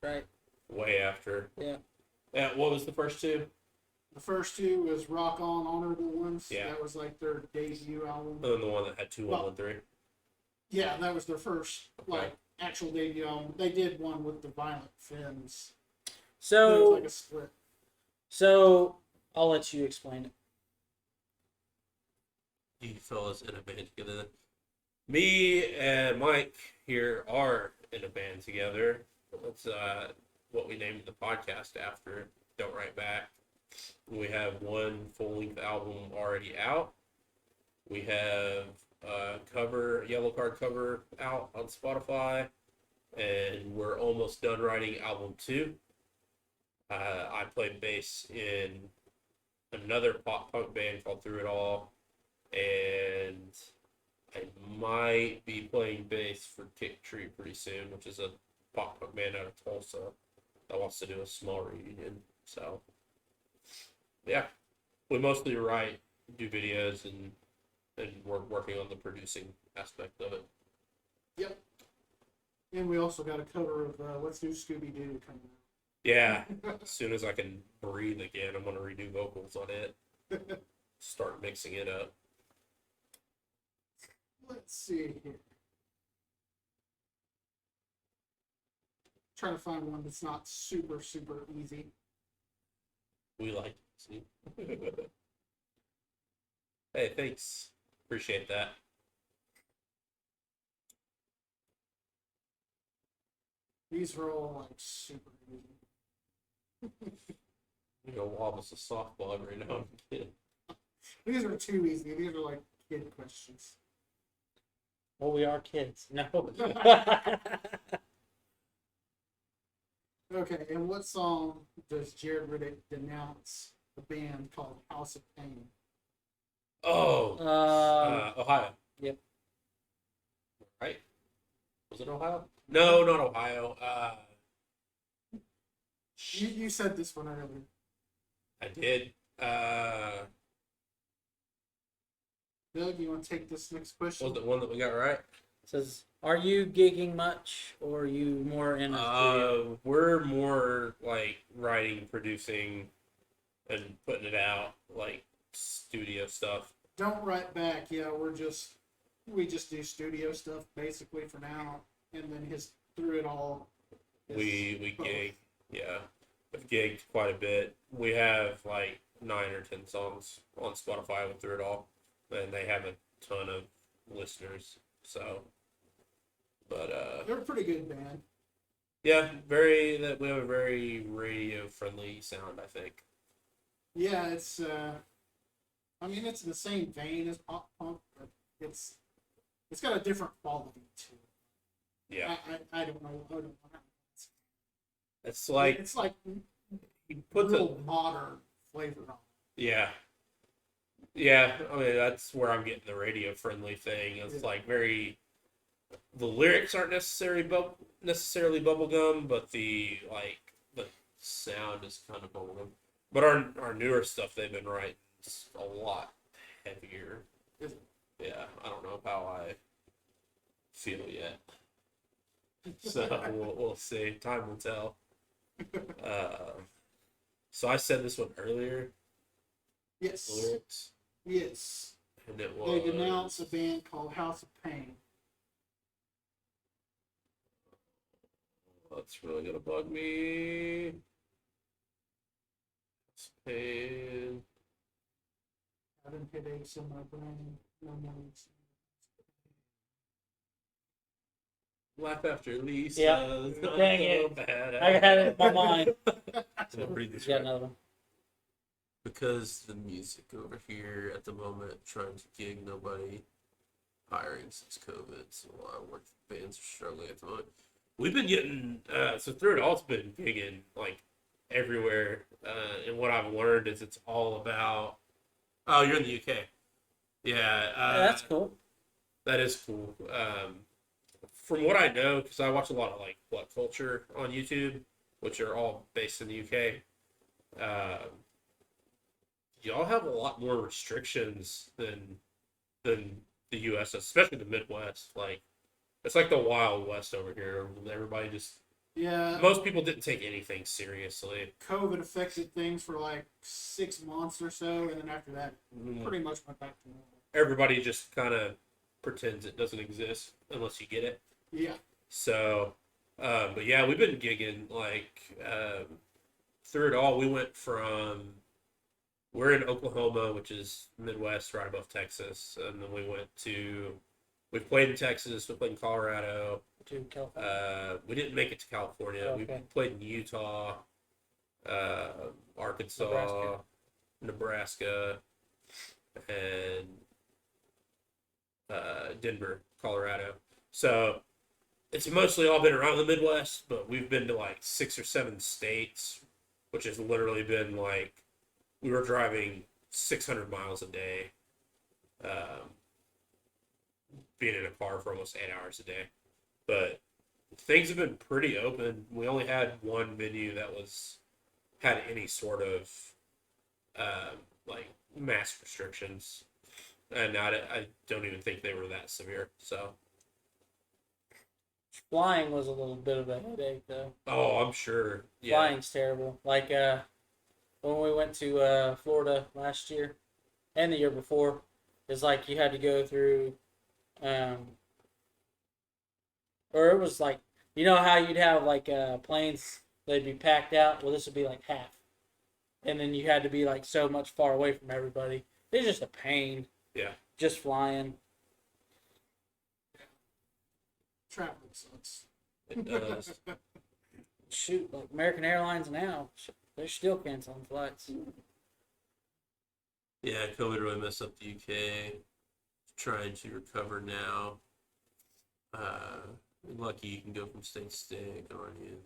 right? way after. Yeah. Yeah. What was the first two? The first two was Rock On, Honorable Ones. Yeah. That was like their debut album. And then the one that had 2113. Yeah, that was their first Okay. like actual debut album. They did one with the Violent Femmes. It was So, like a split. I'll let you explain it. You fellas in a band together. Me and Mike here are in a band together. That's what we named the podcast after. Don't Write Back. We have one full-length album already out. We have a yellow card cover out on Spotify, and we're almost done writing album 2. I play bass in another pop punk band called Through It All, and I might be playing bass for Kick Tree pretty soon, which is a pop punk band out of Tulsa that wants to do a small reunion. So, yeah, we mostly write, do videos, and we're working on the producing aspect of it. Yep. And we also got a cover of Let's Do Scooby Doo coming Yeah, as soon as I can breathe again, I'm gonna redo vocals on it. out. Start mixing it up. Let's see here. Trying to find one that's not super easy. We like to see. Hey, thanks. Appreciate that. These are all like super easy. You know, lob us a softball every now and again. These are too easy. These are like kid questions. Well, we are kids. No. Okay, and what song does Jared Riddick denounce a band called House of Pain? Oh, Ohio. Yep. Right? Was it Ohio? No, not Ohio. You said this one earlier. I did. Doug, you want to take this next question? Was it one that we got right? Says, are you gigging much, or are you more in a studio? We're more like writing, producing, and putting it out, like studio stuff. Don't write back. Yeah, we just do studio stuff basically for now, and then his Through It All. is We both. gig, yeah, we've gigged quite a bit. We have like 9 or 10 songs on Spotify with Through It All, and they have a ton of listeners. So, but They're a pretty good band. yeah, we have a very radio friendly sound, I think. Yeah, it's I mean, it's in the same vein as pop punk, but it's got a different quality to it. Yeah, I don't know. I don't know how it's like it's like you put real the modern flavor on yeah. Yeah, I mean that's where I'm getting the radio friendly thing. It's Yeah. like very the lyrics aren't necessarily bubblegum, but the sound is kind of bubblegum. But our newer stuff they've been writing is a lot heavier. it. Is Yeah, I don't know how I feel yet. So we'll see. Time will tell. So I said this one earlier, the Yes. lyrics, Yes. and it They was denounce a band called House of Pain. that's really gonna bug me. Pain. Having headaches in my brain. No more. Laugh after Lisa. Yeah. Dang it. Bad. I had it in my mind. So read this You got right. another one. Because the music over here at the moment, trying to gig nobody, hiring since COVID, so a lot of work bands are struggling at the moment. We've been getting so through it all, it's been gigging like everywhere, and what I've learned is it's all about. Oh, you're in the UK. Yeah, Yeah, that's cool. that is cool. From what I know, because I watch a lot of like What Culture on YouTube, which are all based in the UK. Y'all have a lot more restrictions than the US, especially the Midwest. Like it's like the Wild West over here. Everybody just Yeah. most people didn't take anything seriously. COVID affected things for like 6 months or so, and then after that, pretty much went back to normal. Everybody just kind of pretends it doesn't exist unless you get it. Yeah. So, but yeah, we've been gigging like through it all. We went from we're in Oklahoma, which is Midwest, right above Texas, and then we've played in Texas, we played in Colorado. To California. We didn't make it to California. Okay. We played in Utah, Arkansas, Nebraska, and Denver, Colorado. So it's mostly all been around the Midwest, but we've been to like 6 or 7 states, which has literally been like we were driving 600 miles a day, being in a car for almost 8 hours a day. But things have been pretty open. We only had one venue that had any sort of like mask restrictions, and I don't even think they were that severe. So, Flying was a little bit of a headache, though. oh, I'm sure. Yeah, Flying's terrible. Like when we went to Florida last year and the year before, it's like you had to go through, or it was like how you'd have like planes they'd be packed out. Well, this would be like half, and then you had to be like so much far away from everybody. It's just a pain. Yeah. Just flying. Traveling sucks. it does. Shoot, like American Airlines now, they're still canceling flights. Yeah, COVID really messed up the UK. Trying to recover now. Lucky you can go from state to state, aren't you?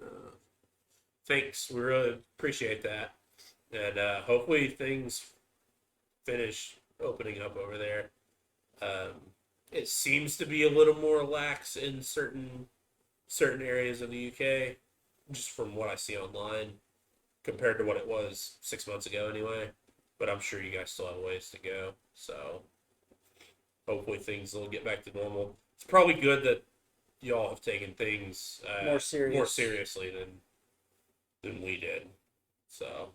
Thanks, we really appreciate that, and hopefully things finish opening up over there. It seems to be a little more lax in certain areas of the UK, just from what I see online, compared to what it was 6 months ago anyway. But I'm sure you guys still have a ways to go. So hopefully things will get back to normal. It's probably good that y'all have taken things More serious. more seriously than we did. So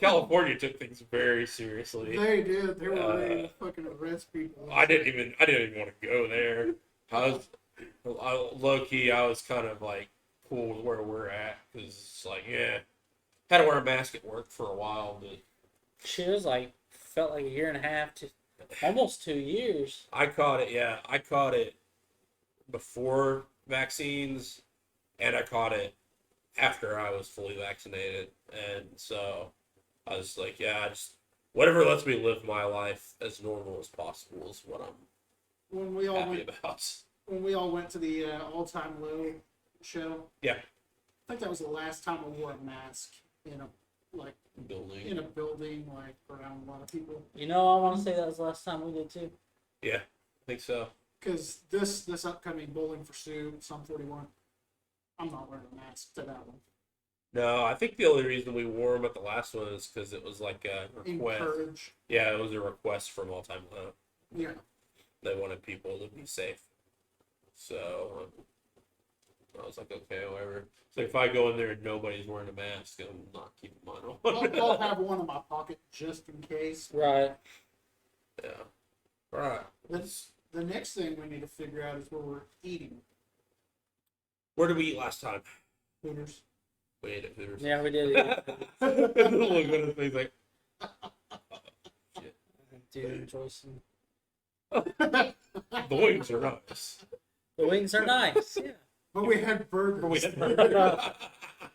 California took things very seriously. They did. They were ready to fucking arrest people. I didn't even want to go there. Low key, I was kind of like cool with where we're at because it's like, yeah, had to wear a mask at work for a while, but Shit, it was like felt like a year and a half to almost 2 years. I caught it. Yeah, I caught it before vaccines, and I caught it after I was fully vaccinated, and so I was like, yeah, I just whatever lets me live my life as normal as possible is what I'm When we all happy went, about. when we all went to the All Time Low show, Yeah, I think that was the last time I wore a mask in a like building. in a building like around a lot of people. You know, I want to say that was the last time we did too. Yeah, I think so. Because this upcoming Bowling for Sue, Sum 41, I'm not wearing a mask to that one. No, I think the only reason we wore them at the last one is because it was like a request. Encourage. Yeah, it was a request from All Time Low. Yeah. They wanted people to be safe. So I was like, okay, whatever. So if I go in there and nobody's wearing a mask, I'm not keeping mine on. I'll have one in my pocket just in case. Right. Yeah. All right. The next thing we need to figure out is where we're eating. Where did we eat last time? Hooters. We ate at Hooters. Yeah, we did. Look at his face like, Dude, Joyson. the wings are nice. The wings are nice. Yeah. But we had burgers. We had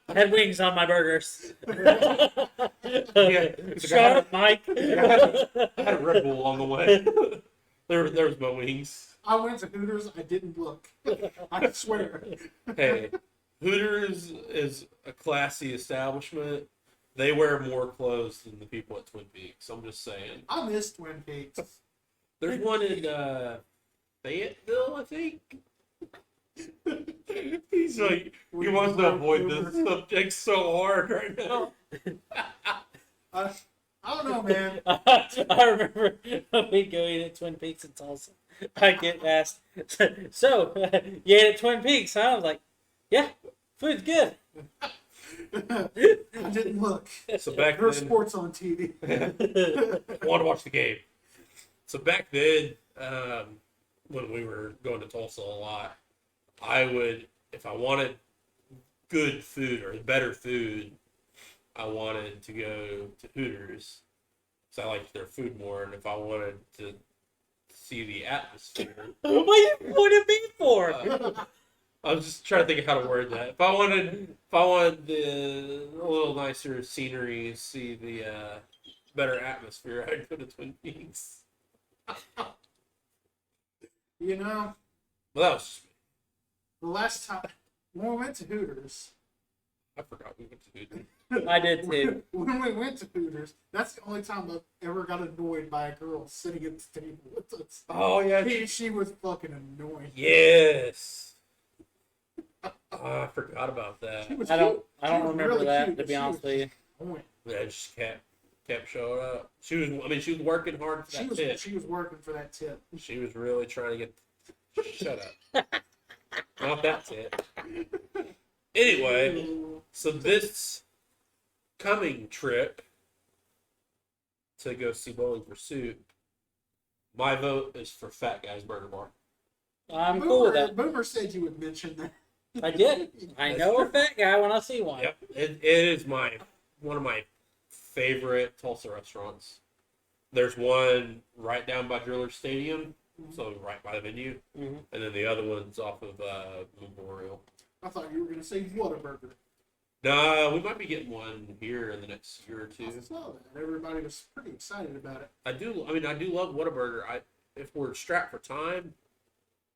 I had wings on my burgers. Yeah. Shut up, Mike. I had a Red Bull along the way. there was my wings. I went to Hooters. I didn't look. I swear. Hey, Hooters is a classy establishment. They wear more clothes than the people at Twin Peaks. I'm just saying. I miss Twin Peaks. There's one in Fayetteville, I think. He's like, he wants to avoid this subject so hard right now. I don't know, man. I remember when we go eat at Twin Peaks in Tulsa. I get asked, so you ate at Twin Peaks, huh? I was like, yeah, food's good. I didn't look. So back There's then, sports on TV. I want to watch the game. So back then, when we were going to Tulsa a lot, I would, if I wanted good food or better food, I wanted to go to Hooters because I liked their food more. And if I wanted to see the atmosphere, What are you pointing at me for? I was just trying to think of how to word that. If I wanted the a little nicer scenery, see the better atmosphere, I'd go to Twin Peaks. You know, Well, that was just me. the last time when we went to Hooters, I forgot we went to Hooters. I did too. when we went to Hooters, that's the only time I've ever got annoyed by a girl sitting at the table with us. Oh yeah, She was fucking annoying. yes. Oh, I forgot about that. She was I don't cute. She remember was really that, cute, to but be she honest was with you. annoying. Yeah, just kept showing up. She was working hard for that tip. She was working for that tip. She was really trying to get. Shut up. Not that tip. Anyway, so this coming trip to go see Bowling for Soup, my vote is for Fat Guy's Burger Bar. I'm cool with that. Boomer said you would mention that. I did. I know a fat guy when I see one. Yep, it is one of my favorite Tulsa restaurants. There's one right down by Driller Stadium, so right by the venue, Mhm. and then the other one's off of Memorial. I thought you were going to say Whataburger. No, we might be getting one here in the next year or I two. saw that. Everybody was pretty excited about it. I do love Whataburger. If we're strapped for time,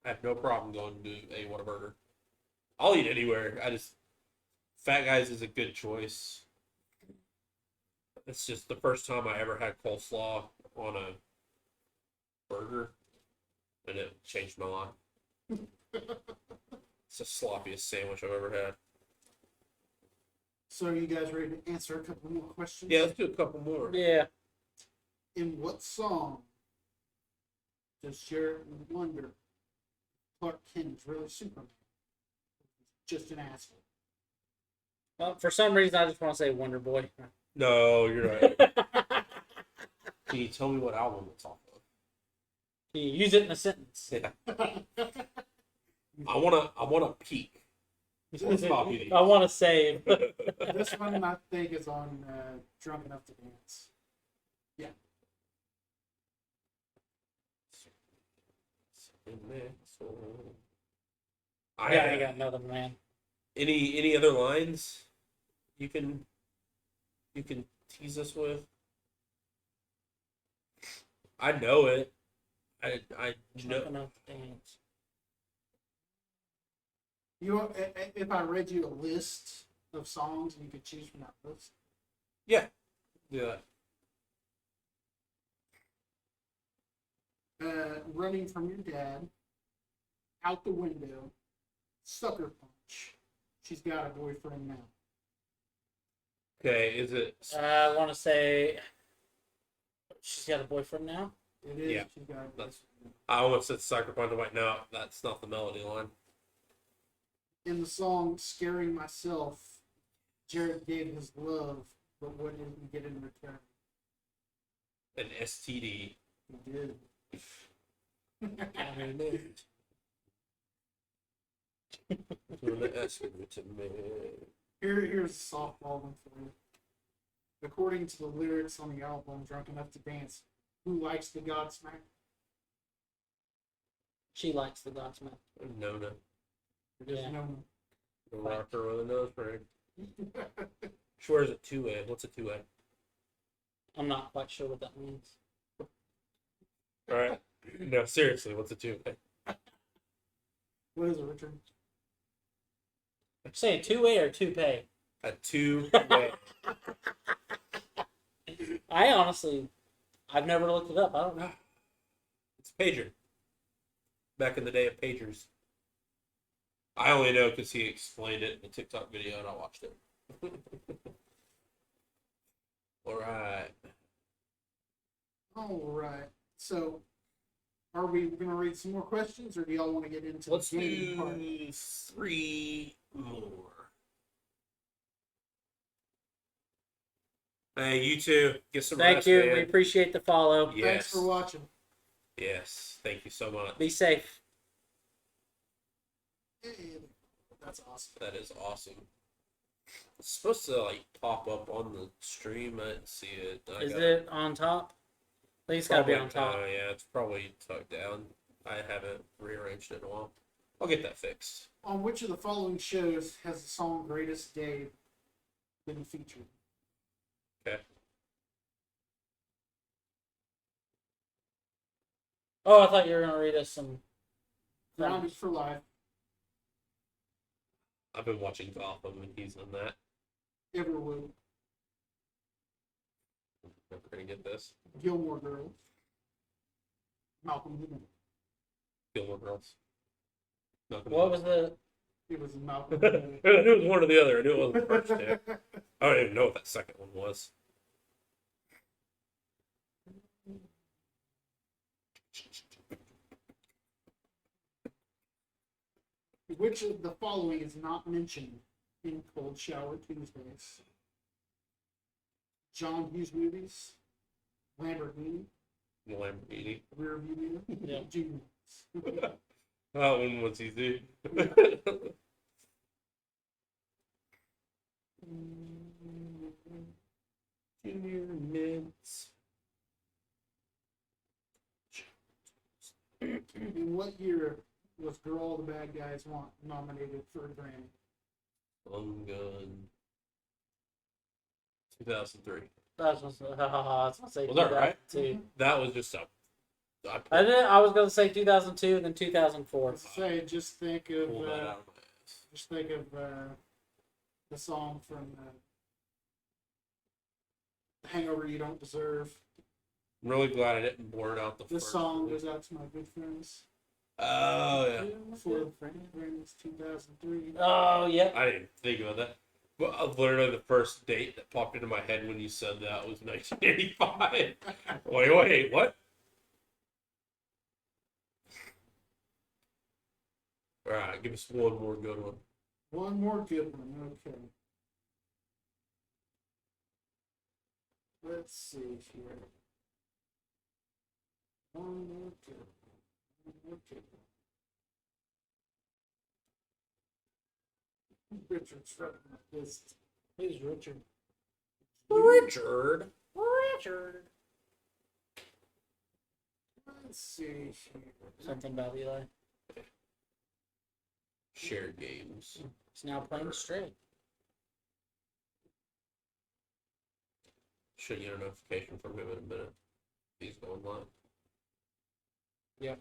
I have no problem going to a Whataburger. I'll eat anywhere. Fat Guys is a good choice. It's just the first time I ever had coleslaw on a burger, and it changed my life. It's the sloppiest sandwich I've ever had. So, are you guys ready to answer a couple more questions? Yeah, let's do a couple more. Yeah. In what song does Jared wonder Clark Kent is really Superman? Just an asshole. Well, for some reason, I just want to say Wonder Boy. No, you're right. Can you tell me what album it's off of? You use it in a sentence. Yeah. I wanna peek. What's Bobby Lee? I want to save. This one I think is on Drunk Enough to Dance. Yeah, I got another man. Any other lines you can tease us with? I know it. I know. Jumping off the dance. If I read you a list of songs and you could choose from that list. Yeah. Yeah. Running from Your Dad, Out the Window, Sucker Punch. She's Got a Boyfriend Now. Okay. Is it? I want to say she's got a boyfriend now. It is. Yeah. She's Got a That's- Boyfriend I almost said Sucker Punch. I'm like, no, that's not the melody line. Now. In the song Scaring Myself, Jared gave his love, but what did he get in return? An STD. He did. Here's a softball one for you. According to the lyrics on the album Drunk Enough to Dance, who likes the Godsmack? She likes the Godsmack. Nona. There's Yeah. no The rocker with a nose ring. She wears a 2A. What's a 2A? I'm not quite sure what that means. All right. No, seriously, what's a 2A? What is it, Richard? Say a two-way or two-pay. A 2A. I honestly, I've never looked it up. I don't know. It's a pager. Back in the day of pagers. I only know because he explained it in a TikTok video and I watched it. All right. All right. So, are we going to read some more questions, or do y'all want to get into Let's the gaming part? do 3 more. Hey, you two, get some Thank rest, you. man. We appreciate the follow. Yes. Thanks for watching. Yes, thank you so much. Be safe. That's awesome. That is awesome. It's supposed to like pop up on the stream. I didn't see it. Is it on top? I think it's got to be on top. Yeah, it's probably tucked down. I haven't rearranged it in a while. I'll get that fixed. On which of the following shows has the song Greatest Day been featured? Okay. Oh, I thought you were going to read us some. Grounded for Life, I've been watching Gotham and he's in that. Everwood, Never gonna get this. Gilmore Girls, Malcolm in the Middle. Gilmore Girls. Not gonna What get was the. It was Malcolm in the it. I knew it was one or the other. I knew it wasn't the first two. Middle. I don't even know what that second one was. Which of the following is not mentioned in Cold Shower Tuesdays? John Hughes movies, Lamborghini, The Lamborghini. Rearview Mirror, Yeah. Junior. That one was easy. Junior Mints. In what year was Girl All the Bad Guys Want nominated for a Grammy? Long Gun. 2003. I was going to say Was that right? 2002. That was just a. I was going to say 2002 and then 2004. Let's say, just think of pulled that out of my ass. just think of the song from Hangover You Don't Deserve. I'm really glad I didn't blurt out the This first song one. goes out to my good friends. Oh, yeah. For Grammys 2003. Oh, yep. I didn't think about that. But literally the first date that popped into my head when you said that was 1985. Wait, what? All right, give us one more good one. One more good one. Okay. Let's see here. One more good one. One more good one. Richard's running my list. Who's Richard? Richard. Richard. Let's see here. Something about Eli. shared games. He's now playing straight. Should get a notification from him in a minute. He's going live. Yep.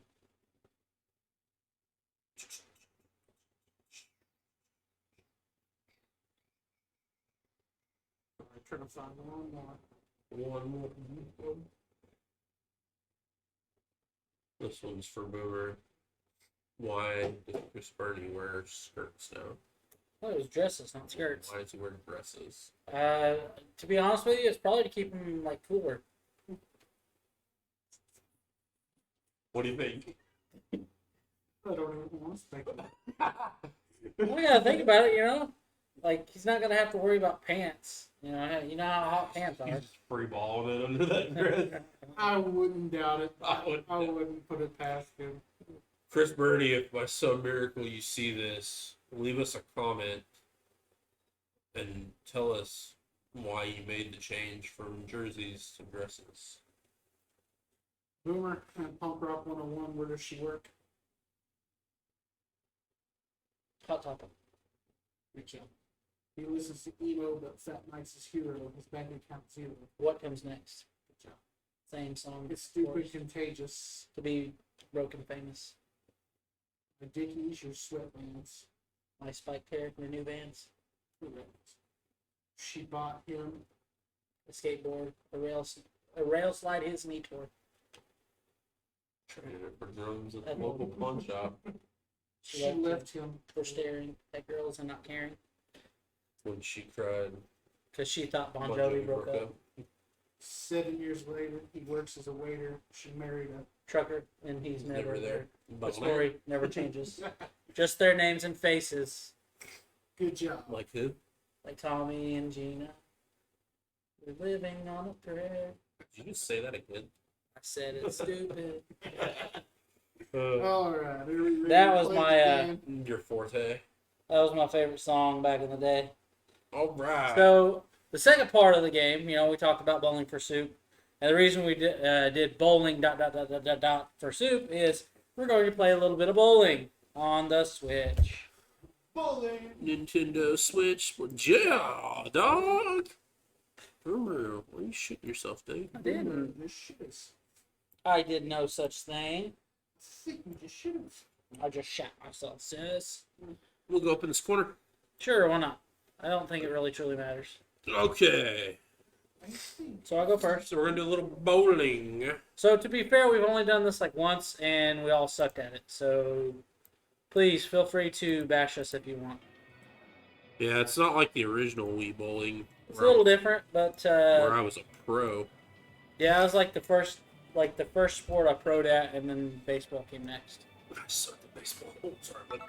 I'm trying to find one more. One more. This one's for Boomer. Why does Chris Bernie wear skirts now? Well, it was dresses, not skirts. Why does he wear dresses? To be honest with you, it's probably to keep him like cooler. What do you think? I don't even want to think about it. Well, you gotta think about it, you know. Like he's not gonna have to worry about pants. You know how hot pants are. He's free balling it under that dress. I wouldn't doubt it. I wouldn't I wouldn't put it past him. Chris Birdie, if by some miracle you see this, leave us a comment and tell us why you made the change from jerseys to dresses. Boomer and Punk Rock 101, where does she work? Hot Topic. Good job. He listens to emo, but Fat Mike's his hero. His bank account zero. What comes next? Good job. Same song. It's of course. stupid contagious. To be broken famous. My Dickies, your sweatbands. My Spike Tarek and the new bands. Correct. She bought him. A skateboard. A rail slide his knee tour. Traded it for drums at the local pawn shop. She left him. For staring at girls and not caring. When she cried, Because she thought Bon Bon Jovi broke up. 7 years later, he works as a waiter. She married a Trucker, and he's never there. The But story never changes. Just their names and faces. good job. like who? Like Tommy and Gina. We're living on a prayer. Did you just say that again? I said it's stupid. All right. Are we ready That to was play my, the game? Your forte. That was my favorite song back in the day. All right. So the second part of the game, you know, we talked about bowling for soup, and the reason we did bowling ... for soup is we're going to play a little bit of bowling on the Switch. Bowling. Nintendo Switch. Yeah, dog. Boomer, why are you shitting yourself, dude? I didn't. This shit is. I did no such thing. I think you just should have. I just shot myself, sis. We'll go up in this corner. Sure, why not? I don't think it really truly matters. Okay. So I'll go first. So we're gonna do a little bowling. So to be fair, we've only done this like once, and we all sucked at it. So please feel free to bash us if you want. Yeah, it's not like the original Wii bowling. It's a little different, but where I was a pro. yeah, I was like the first sport I pro'd at, and then baseball came next. I sucked at baseball. Oh, sorry, but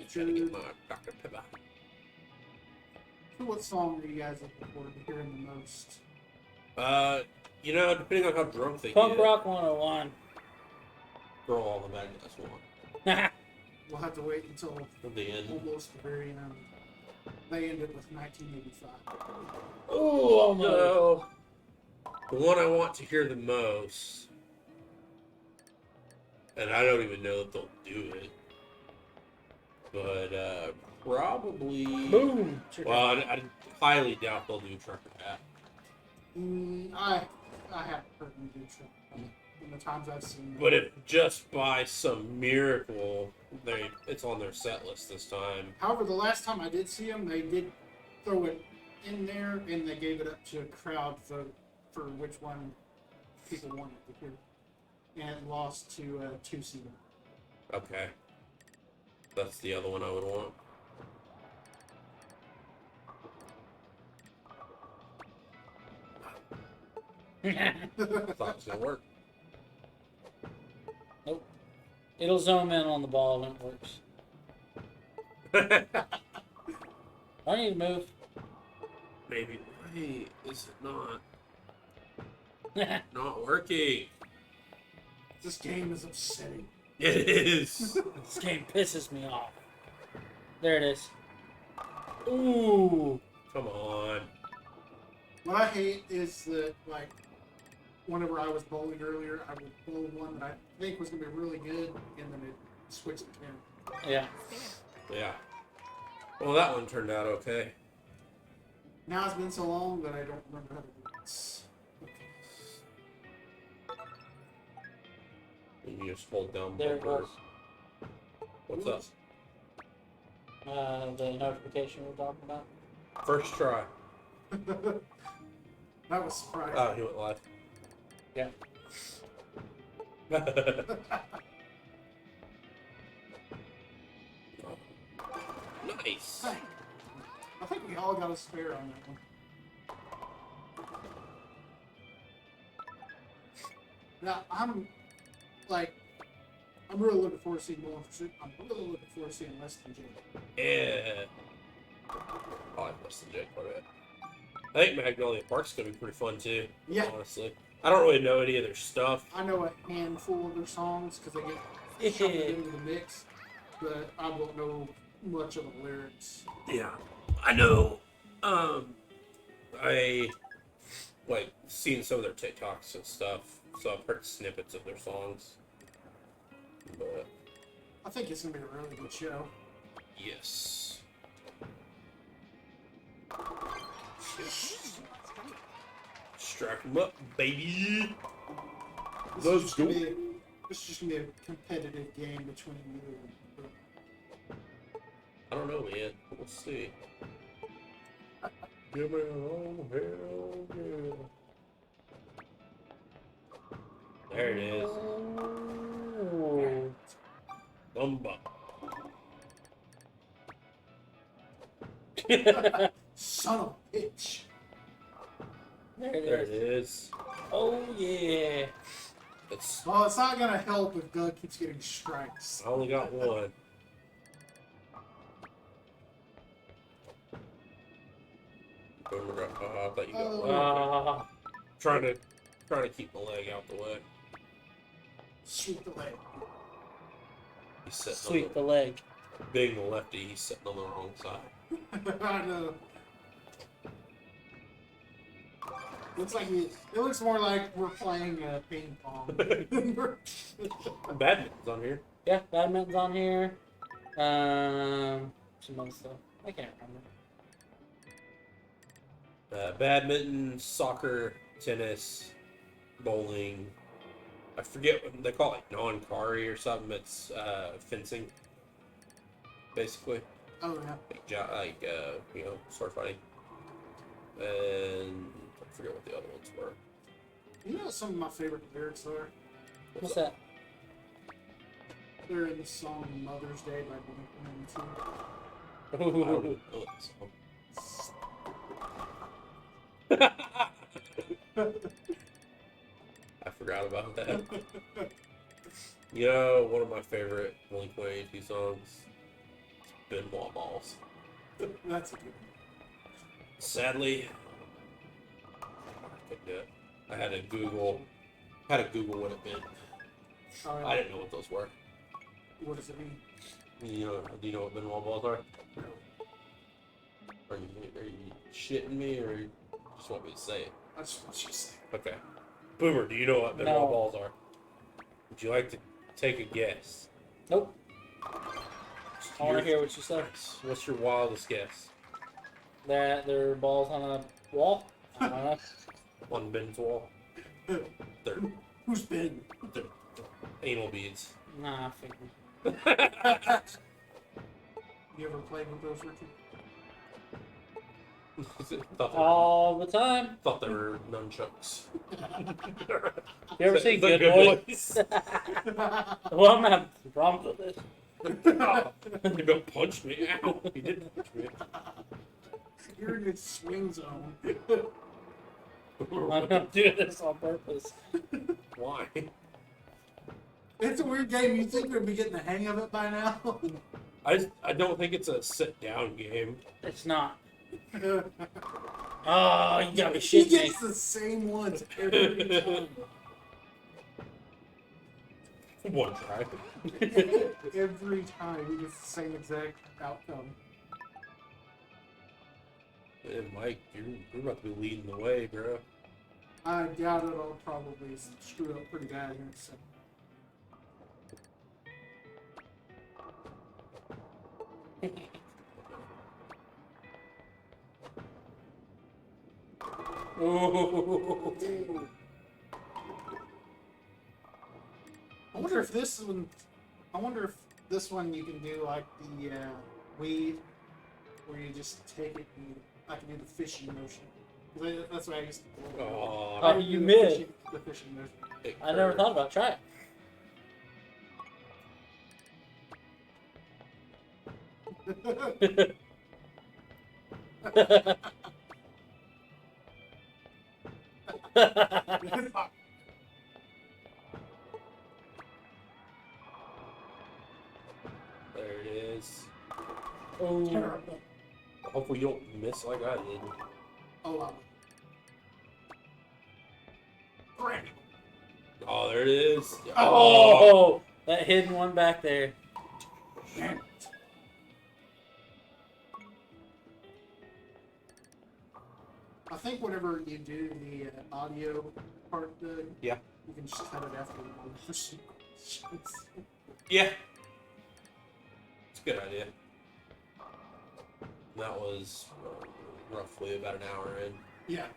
trying to get my Dr. Pepper. So what song are you guys looking forward to hearing the most? You know, depending on how drunk they Punk get, Rock 101. throw all the Magnus one We'll have to wait until at the end. almost the very end. They ended with 1985. Ooh, almost. No. The one I want to hear the most, and I don't even know if they'll do it, but probably. Boom. Well, I highly doubt they'll do Trucker Hat. I haven't heard them do Trump in the times I've seen. But if just by some miracle it's on their set list this time. However, the last time I did see them, they did throw it in there and they gave it up to a crowd vote for which one people wanted to hear. And it lost to 2C. Okay. That's the other one I would want. I thought it was gonna work. Nope. It'll zoom in on the ball when it works. I need to move. Maybe. Wait, is it not? Not working. This game is upsetting. It is. This game pisses me off. There it is. Ooh. Come on. What I hate is that, like, whenever I was bowling earlier, I would bowl one that I think was going to be really good, and then it switch the camera. Yeah. Yeah. Well, that one turned out okay. Now it's been so long that I don't remember how to do this. And you just hold down There it bumper. goes. What's up? The notification we were talking about. First try. That was surprising. Oh, he went live. Yeah. Nice. Dang. I think we all got a spare on that one. Now, I'm really looking forward to seeing more. I'm really looking forward to seeing Less Than Jake. Yeah. I like Less Than Jake quite a bit. I think Magnolia Park's gonna be pretty fun too. Yeah. Honestly, I don't really know any of their stuff. I know a handful of their songs because they get shuffled into the mix, but I don't know much of the lyrics. Yeah, I know. I like seen some of their TikToks and stuff, so I've heard snippets of their songs. But I think it's gonna be a really good show. yes. Strap them up, baby. This Let's is just gonna go. be this is just gonna be a competitive game between you and. I don't know, man. We'll see. Give me a long hell yeah. There it is. Ooh. Bumba. Son of a bitch. There it There it is. is. Oh yeah. It's. Well, it's not gonna help if Doug keeps getting strikes. I only got one. I thought you got Oh. one. Trying to keep my leg out the way. Sweep the leg. He's sitting Sweep on the leg. the, being the lefty, he's sitting on the wrong side. I know. It looks more like we're playing ping pong. Badminton's on here. Yeah, badminton's on here. Some other stuff. I can't remember. Badminton, soccer, tennis, bowling. I forget what they call it, like non-kari or something. It's fencing, basically. Oh yeah. Like sword fighting. And I forget what the other ones were. You know what some of my favorite lyrics are? What's that? They're in the song Mother's Day by Blink-182. I don't know this one. I forgot about that. You know, one of my favorite Blink-182 songs, Benoit Balls. That's a good one. Sadly, I couldn't do it. I had to Google what it meant. All I right. didn't know what those were. What does it mean? Do you know what Benoit Balls are? Are you shitting me, or you just want me to say it? I just want you to say. Okay. Boomer, do you know what Benoit No. Balls are? Would you like to take a guess? Nope. I want to hear what you say. What's your wildest guess? That there are balls on a wall? I don't know. On Ben's wall? They're Who's been? anal beads. Nah, I figured. You ever played with those, Ricky? All the time. Thought they were nunchucks. You ever seen The Good Boy? Boys? Well, I'm not having problems with this. He about punched me. Ow. He did punch me. You're in the swing zone. I'm not doing this on purpose. Why? It's a weird game. You'd think we'd be getting the hang of it by now. I don't think it's a sit down game. It's not. Oh, you gotta be He shitting me. gets the same ones every time. One try. Every time he gets the same exact outcome. And Mike, you're about to be leading the way, bro. I doubt it. I'll probably screw up pretty bad here. So. Ooh. I wonder if this one. I wonder if this one you can do like the weed, where you just take it and I can do the fishing motion. 'Cause that's what I used to do. Oh, Oh, I you do missed. the fishing motion. it I never hurt. thought about it. Try it. There it is. Oh, Terrible. Hopefully you don't miss like I did. Oh, Granny. Oh, there it is. oh, that hidden one back there. Damn it. I think whenever you do the audio part, Yeah. you can just cut it after one of the questions. Yeah. It's a good idea. That was roughly about an hour in. Yeah.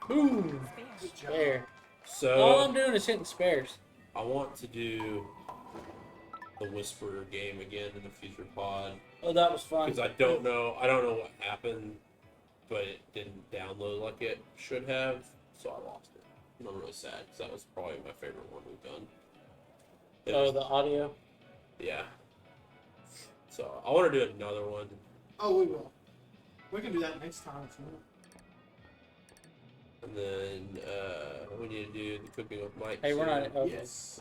Ooh, Good job. spare. So All I'm doing is hitting spares. I want to do the Whisperer game again in the future pod Oh, that was fun. because I don't know what happened, but it didn't download like it should have, so I lost it. And I'm really sad because that was probably my favorite one we've done. It Oh, was- the audio. yeah. So I want to do another one. Oh, we will. We can do that next time if you want. And then we need to do the cooking with Mike. Hey, we're soon. not. Okay. Yes.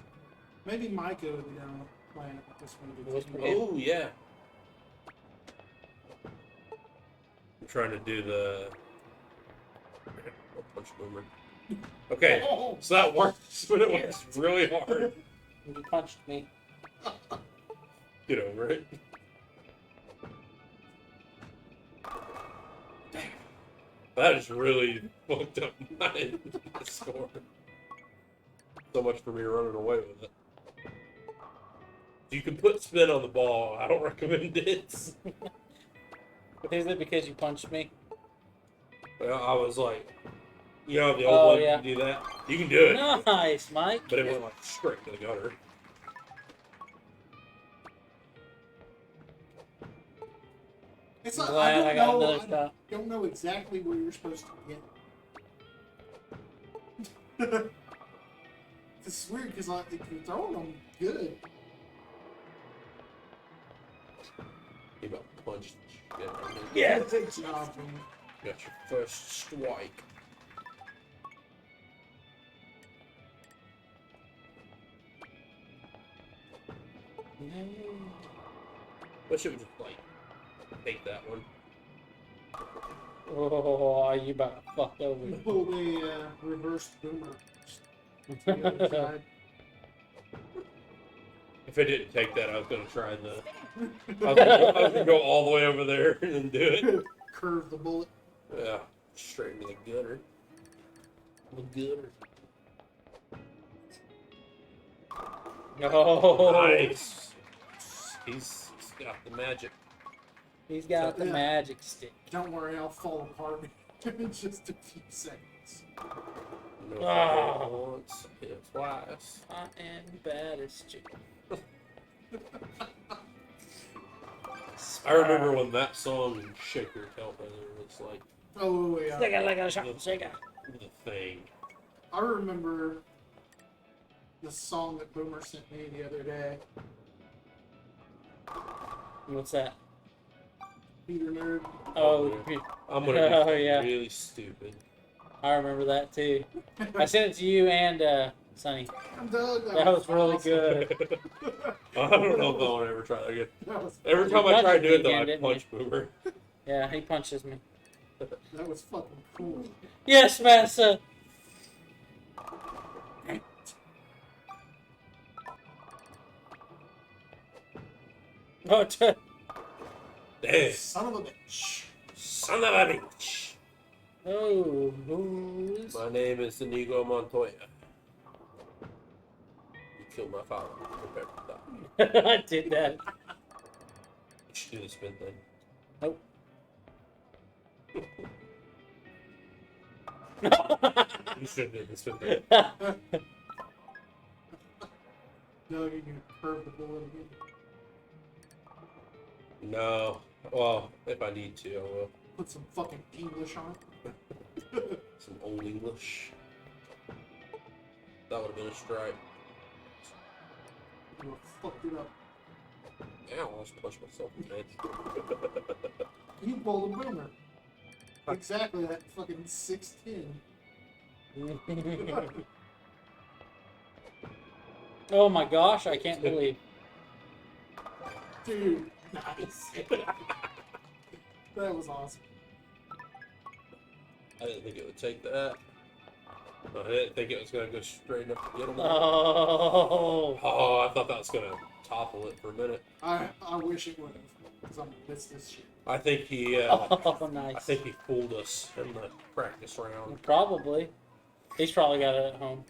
Maybe Micah would be down playing it with this one. Whisper. Oh yeah. I'm trying to do the punch boomer. Okay, Oh, so that works, but it works really hard. You punched me. Get over it. That is really fucked up my score. So much for me running away with it. You can put spin on the ball. I don't recommend it. Is it because you punched me? Well, I was like, you know, the old Oh, one, yeah. you can do that. You can do it. Nice, Mike. But it went like straight to the gutter. it's I'm not, glad I got know. another shot. Don't know exactly where you're supposed to get. It's weird because like if you're throwing them good. You about punched shit out of me. Yeah. Good job, man. Got your first strike. Wish it would just like take that one. Oh, you about to fuck over. Pull the reverse boomer. To the other side. If I didn't take that, I was gonna try the. I was gonna go all the way over there and do it. Curve the bullet. Yeah, straight into the gutter. The gutter. Oh, Nice. He's got the magic. he's got the Yeah. magic stick. Don't worry, I'll fall apart in just a few seconds. You know, Ah. hit once, hit twice. I am the baddest chicken. I remember when that song in Shake Your Tail Feather was like Oh yeah. Shake it like a shot, shake it. the thing. I remember the song that Boomer sent me the other day. What's that? Peter Nerd. Oh, I'm gonna be Oh, yeah. really stupid. I remember that too. I sent it to you and Sonny. I'm Doug. That was really awesome. good. I don't know if I want to ever try that again. That was, Every time You I try to do it, punched though, me I again, didn't punch Boomer. Yeah, he punches me. that was fucking cool. Yes, Massa. Oh, Damn, Son of a bitch. son of a bitch. oh, who's? My name is Inigo Montoya. You killed my father. Prepare to die. I did that. You should do the spin thing. Nope. You should have did this with me. No, you're gonna curve the bullet again. No. Well, if I need to, I will. Put some fucking English on it. Some old English. That would have been a strike. You fucked it up. Ow, I almost punched myself in the head. You pulled a boomer. Exactly that fucking 6'10". Oh my gosh, I can't believe. Dude, nice. That was awesome. I didn't think it would take that. I didn't think it was going to go straight enough to get him. Oh. Oh, I thought that was going to topple it for a minute. I wish it would have, because I'm gonna miss this shit. I think he. Oh, I nice. think he fooled us in the practice round. Probably. He's probably got it at home.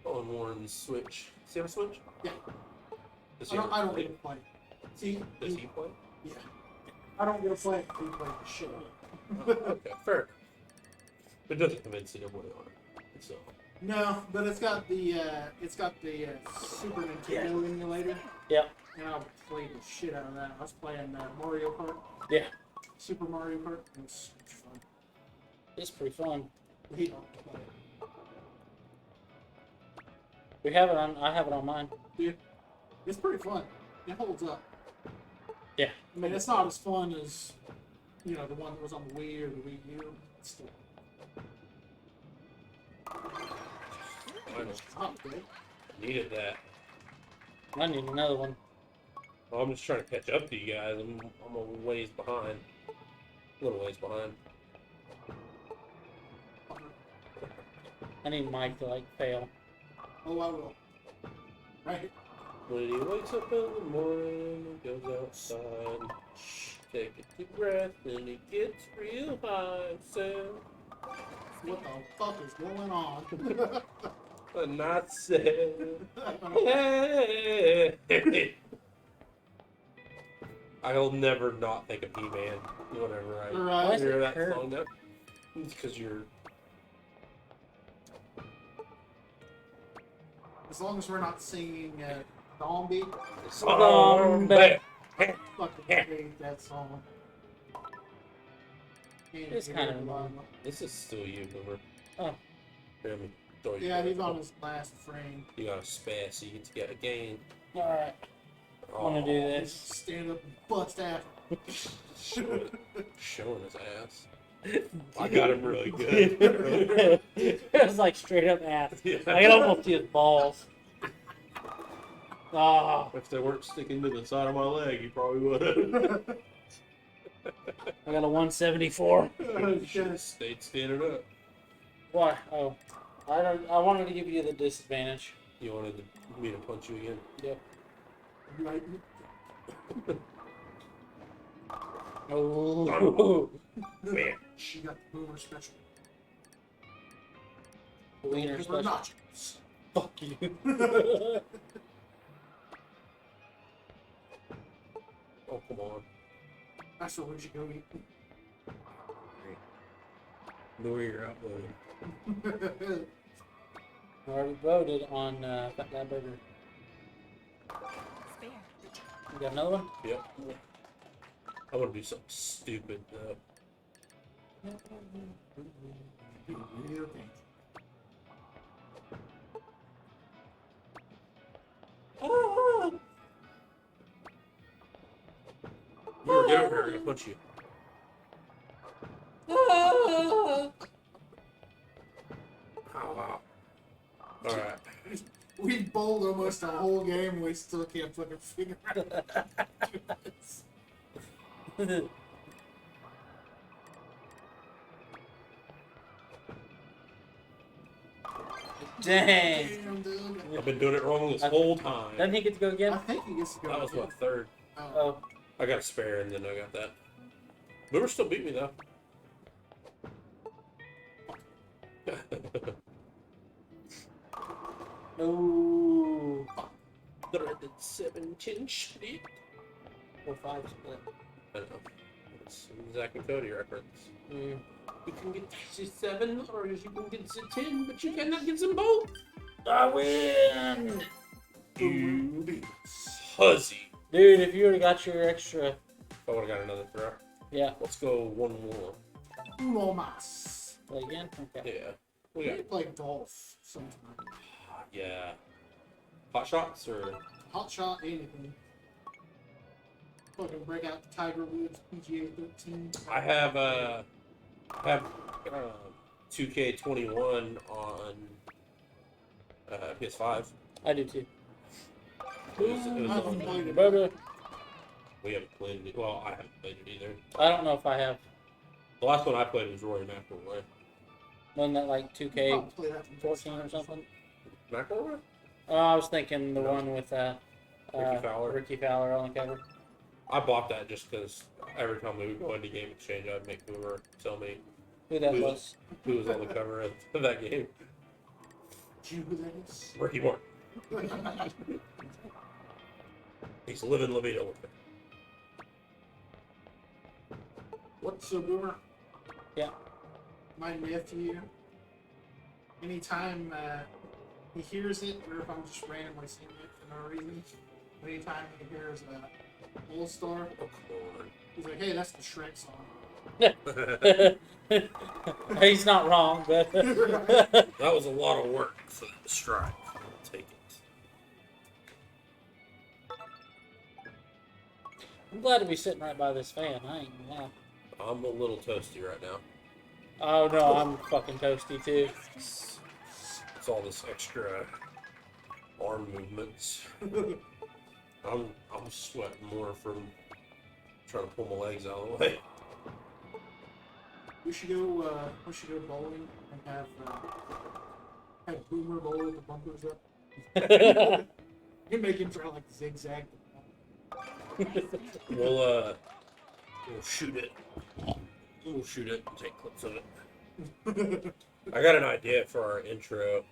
On Warren's Switch. Does he have a Switch? Yeah. Does I he don't ever get play? to play. See, Does he play? yeah. I don't get to play. He played the shit out of it. Okay, fair. But it doesn't have NCAA on it. So. No, but it's got the Super Nintendo emulator. Yep. And I played the shit out of that. I was playing Mario Kart. Yeah. Super Mario Kart. It was so much fun. It's pretty fun. We don't play it. We have it on. I have it on mine. Dude, it's pretty fun. It holds up. Yeah. I mean, it's not as fun as, the one that was on the Wii or the Wii U. It's still top, dude. Needed that. I need another one. Well, I'm just trying to catch up to you guys. I'm a ways behind. A little ways behind. I need Mike to fail. Oh, I will. Right? When he wakes up in the morning and goes outside, take a deep breath, and he gets real high. So, What the fuck is going on? and I said, hey. I'll never not think of He-Man whenever I Right. hear it that hurt? song. Now. It's because you're. As long as we're not singing Zombie, Zombie. fucking hate that song. Can't It's hear kind it of loud annoying. enough. This is still you, Boomer. Oh. Here, let me throw you. Yeah, he's on his last frame. You got a spassy to get a game. Alright. I want to do Just this. stand up and bust out. Showing his ass. I got him really good. It's like straight up ass. I can almost see his balls. Ah, If they weren't sticking to the side of my leg, you probably would have. I got a 174. You should have stayed standing up. Why? Oh, I wanted to give you the disadvantage. You wanted me to punch you again? Yep. Right. Oh. Man. She got the boomer special. Wiener Pepper special. nachos. Fuck you. Oh, come on. That's what we should go eat. Lower your outload. I already voted on Fat Guy Burger. Spare. You got another one? Yep. I want to do something stupid, though. Real thing. You're get over here, I'm gonna punch you. Ow. Alright. We bowled almost the whole game. We still can't fucking figure out how to do this. Dang. Damn, dude. I've been doing it wrong this whole time. Doesn't he get to go I again? think he gets to go. That was again. what, third? Oh. Oh. I got a spare and then I got that. Boomer still beat me though. No. 7 chin split. 4-5 split. I know. It's a Zack and Cody reference. Mm. You can get 7 or you can get 10, but you cannot get them both. I win! You hussy. Dude, if you would have got your extra. I would have got another throw. Yeah. Let's go one more. Uno mas. Play again? Okay. Yeah. We We got, need to play golf sometime. yeah. Hot shots or Hot shot, anything. Fucking break out the Tiger Woods PGA 13. I have 2K21 on PS5. I do too. It was I haven't played it. Baby. We haven't played it. Well, I haven't played it either. I don't know if I have. The last one I played was Rory McIlroy. Wasn't that like I'll 2K14 play that from or something? McIlroy? Oh, I was thinking the No. one with Ricky Fowler. Ricky Fowler on the cover. I bought that just because every time we would go into Game Exchange, I'd make Boomer tell me Who that Who? was? who was on the cover of that game. Do you know who that is? Ricky Morton. He's living La Vida with it. What's so, Boomer? Yeah. My nephew, anytime he hears it, or if I'm just randomly singing it for no reason, anytime he hears All Star, Oh, come he's like, hey, that's the Shrek song. on. He's not wrong, but That was a lot of work for them to strike. I'll take it. I'm glad to be sitting right by this fan. I ain't gonna lie. I'm a little toasty right now. Oh no, I'm fucking toasty too. It's all this extra arm movements. I'm sweating more from trying to pull my legs out of the way. We should go bowling and have Boomer bowl with the bumpers up. You make him try like zigzag. We'll shoot it. We'll shoot it and take clips of it. I got an idea for our intro.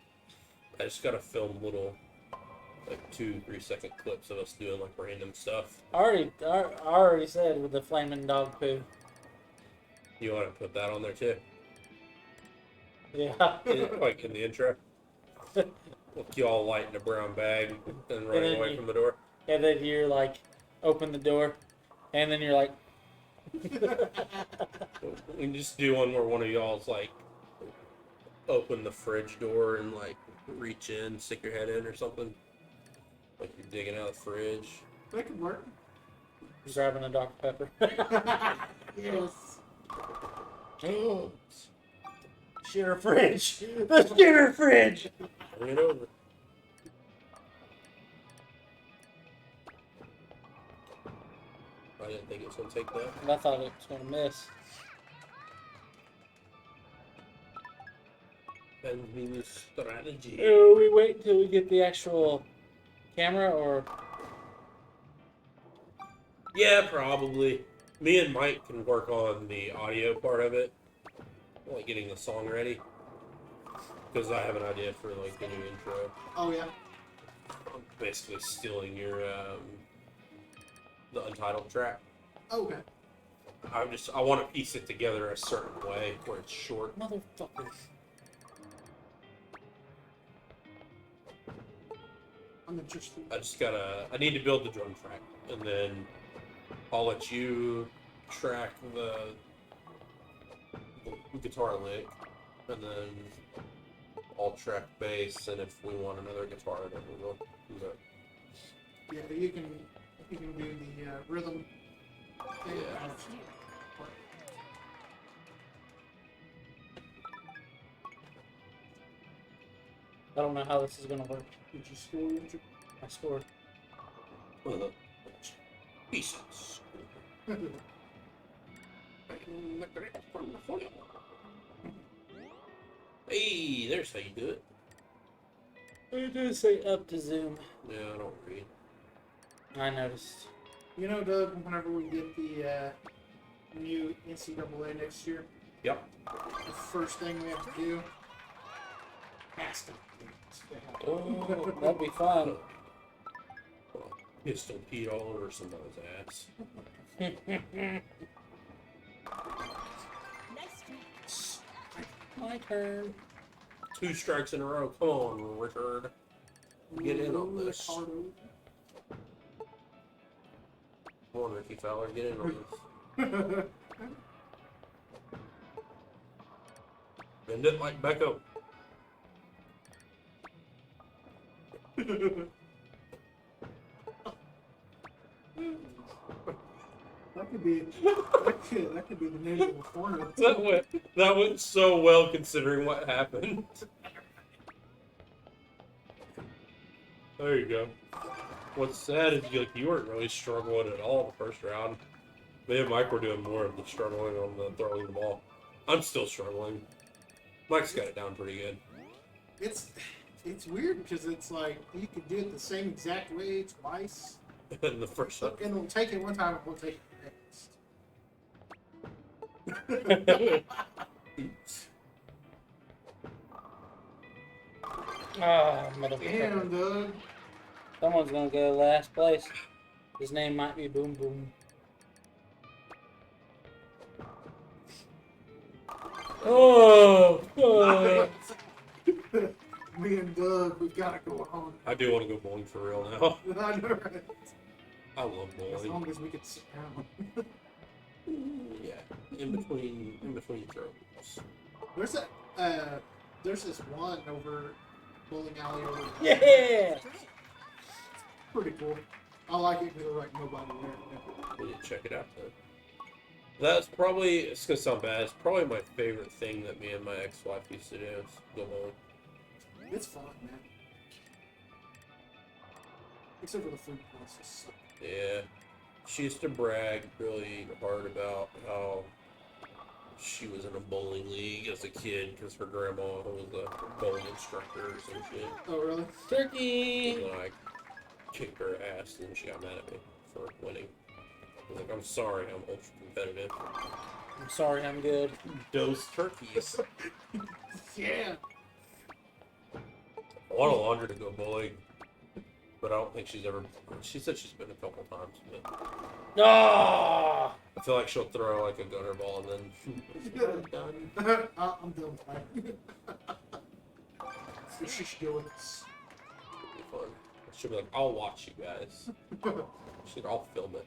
I just gotta film little, like 2-3 second clips of us doing like random stuff. I already said with the flaming dog poo. You want to put that on there too? Yeah. Like in the intro? Look, you all light in a brown bag and running away from the door. And then you're like, open the door, and then you're like, We can just do one where one of y'all's like, open the fridge door and like reach in, stick your head in or something. Like you're digging out of the fridge. That could work. grabbing a Dr. Pepper. Yes. Share a fridge. Let's share a fridge. Bring it over. I didn't think it was gonna take that. I thought it was going to miss. And mean strategy. Oh, we wait until we get the actual camera, or Yeah, probably. Me and Mike can work on the audio part of it, like getting the song ready. Because I have an idea for like the new intro. Oh yeah. I'm basically stealing your the Untitled track. Okay. I want to piece it together a certain way where it's short. motherfuckers. I'm interested. I need to build the drum track, and then I'll let you track the guitar lick, and then I'll track bass, and if we want another guitar, then we will. But Yeah, you can do the rhythm thing. Yeah. I don't know how this is going to work. Did you score your I scored. pieces. Hey, there's how you do it. It does say up to zoom. Yeah, I don't read. I noticed. You know, Doug, whenever we get the new NCAA next year, Yep. the first thing we have to do has to Oh, that'd be fun. Pistol peed all over somebody's ass. my turn. 2 strikes in a row. Come on, Rickard. Get in on this. Ricardo. Come on, Ricky Fowler. Get in on this. Bend it like Beckham. That could be the name of the porno. That went so well considering what happened. There you go. What's sad is you weren't really struggling at all the first round. Me and Mike were doing more of the struggling on the throwing the ball. I'm still struggling. Mike's got it down pretty good. It's weird because it's like you can do it the same exact way twice, And the first time. and it'll take it one time and we'll take it Oops. Ah, next. motherfucker. Damn, Doug. Someone's gonna go last place. His name might be Boom Boom. Oh, Me and Doug, we gotta go on. I do want to go bowling for real now. I know, right? I love As bowling. long as we can sit down. Yeah, in between throws. There's this one over bowling alley over yeah. pretty cool. I like it because there's like nobody there. We need to check it out though. That's probably, it's gonna sound bad, it's probably my favorite thing that me and my ex-wife used to do is go bowling. It's fun, man. Except for the food prices. Yeah. She used to brag really hard about how she was in a bowling league as a kid because her grandma was a bowling instructor or some shit. Oh, really? Turkey. And then I kicked her ass and she got mad at me for winning. I was like, I'm sorry, I'm ultra competitive. I'm sorry, I'm good. Dose turkeys. Yeah. I want Alondra to go bowling, but I don't think she's ever. She said she's been a couple times, but Ah. I feel like she'll throw like a gunner ball and then done. I'm done playing. So she should go with us. It'll be fun. She'll be like, I'll watch you guys. She'll, I'll film it.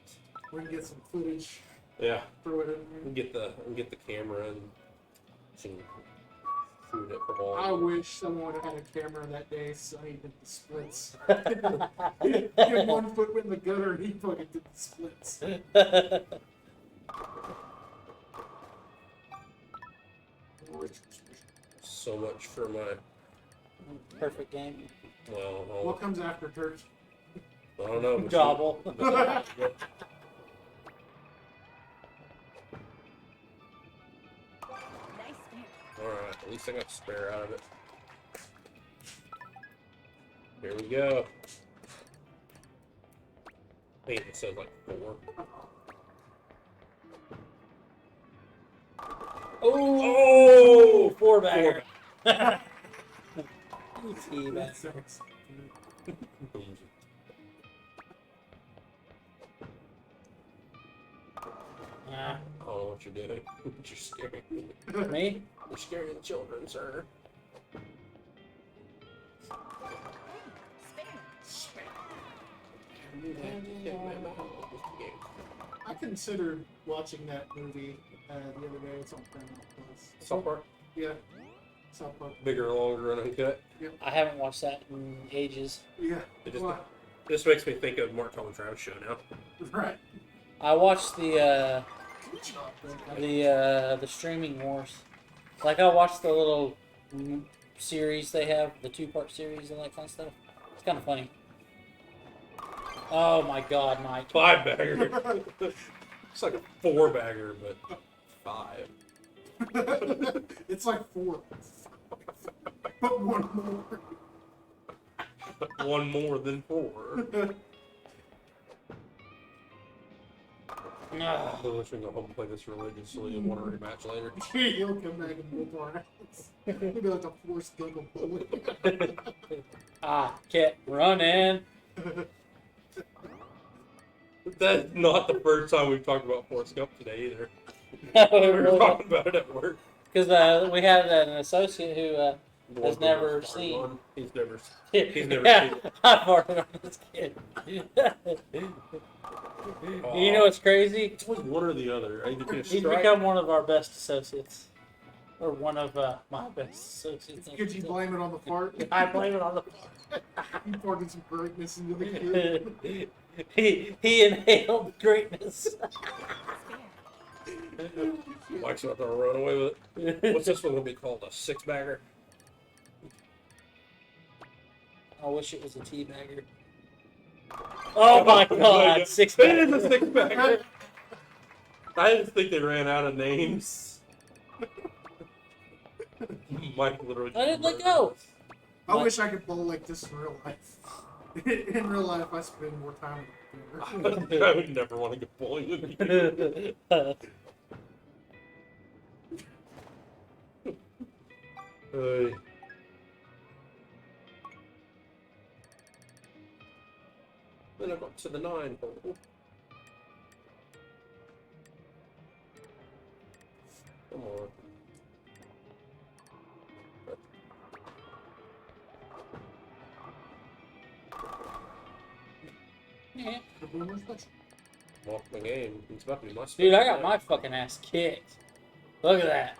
We can get some footage, Yeah, throw it in we can get the camera and she can shoot it from all. there. I wish someone would have had a camera that day so he did the splits. He had 1 foot in the gutter and he fucking did the splits. So much for my. Perfect game. Well, What comes after turkey? I don't know. but Gobble. Alright, at least I got spare out of it. Here we go. I think it says like 4. Oh, 4-bagger. That sucks. Ah, I don't know what you're doing. You're scaring me. me? You're scaring the children, sir. I considered watching that movie the other day. It's on Paramount Plus. South Park, Yeah. South Park. bigger, longer, and uncut. I haven't watched that in ages. Yeah. It just- Well, This makes me think of Mark Tom and Travis show now. right. I watched the Good job, the streaming wars. Like I watched the little series they have, the 2-part series and that kind of stuff. It's kind of funny. Oh my God, Mike! 5-bagger. It's like a 4-bagger, but 5. It's like 4. But 1 more. One more than 4. Ah, I wish we can go home and play this religiously and want a rematch later. He'll come back and whoop our ass. He'll be like a Forrest Gump of bully. Kit, running. That's not the first time we've talked about Forrest Gump today either. We We were talking about it at work. Because we had an associate who The has one never who's seen. on, He's never He's never yeah, seen it. I farted on this kid. You know what's crazy? It's always one or the other. Either get a He's strike. become one of our best associates, or one of my best associates. Could you blame it on the fart? I blame it on the. You poured some greatness into the kid. he inhaled greatness. Mike's not gonna run away with it. What's this one gonna be called? A six-bagger? I wish it was a teabagger. Oh my god, six It is a six-bagger. I didn't think they ran out of names. Mike literally. I didn't let go. I wish I could bowl like this in real life. In real life, I spend more time with the I would never want to go bowling with you. Hey. Then I got to the 9 hole. Come on. Yeah. Walk my game. It's about to be my Dude, I got my fucking ass kicked. Look at that.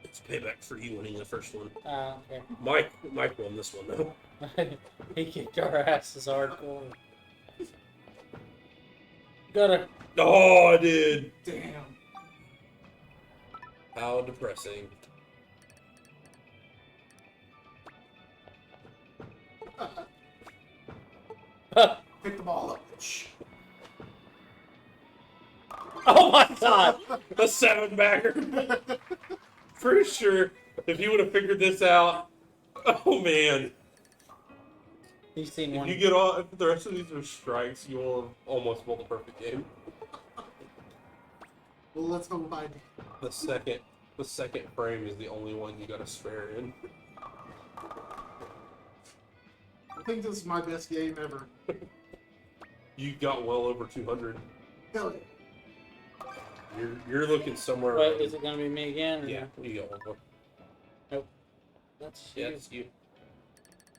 It's payback for you winning the first one. I don't care. Mike won this one though. He kicked our asses hardcore. Gotta. Oh, I did. Damn. How depressing. Pick the ball up. Oh my god! A 7-bagger. For sure. If you would have figured this out, oh man. You've seen If one. you get all, if the rest of these are strikes, you will have almost won the perfect game. Well, let's hope I do. The second frame is the only one you got to spare in. I think this is my best game ever. You got well over 200. Hell yeah. You're looking somewhere. Wait, around- is it gonna be me again? Or Yeah, no? you got one more. That's Yeah, you. it's you.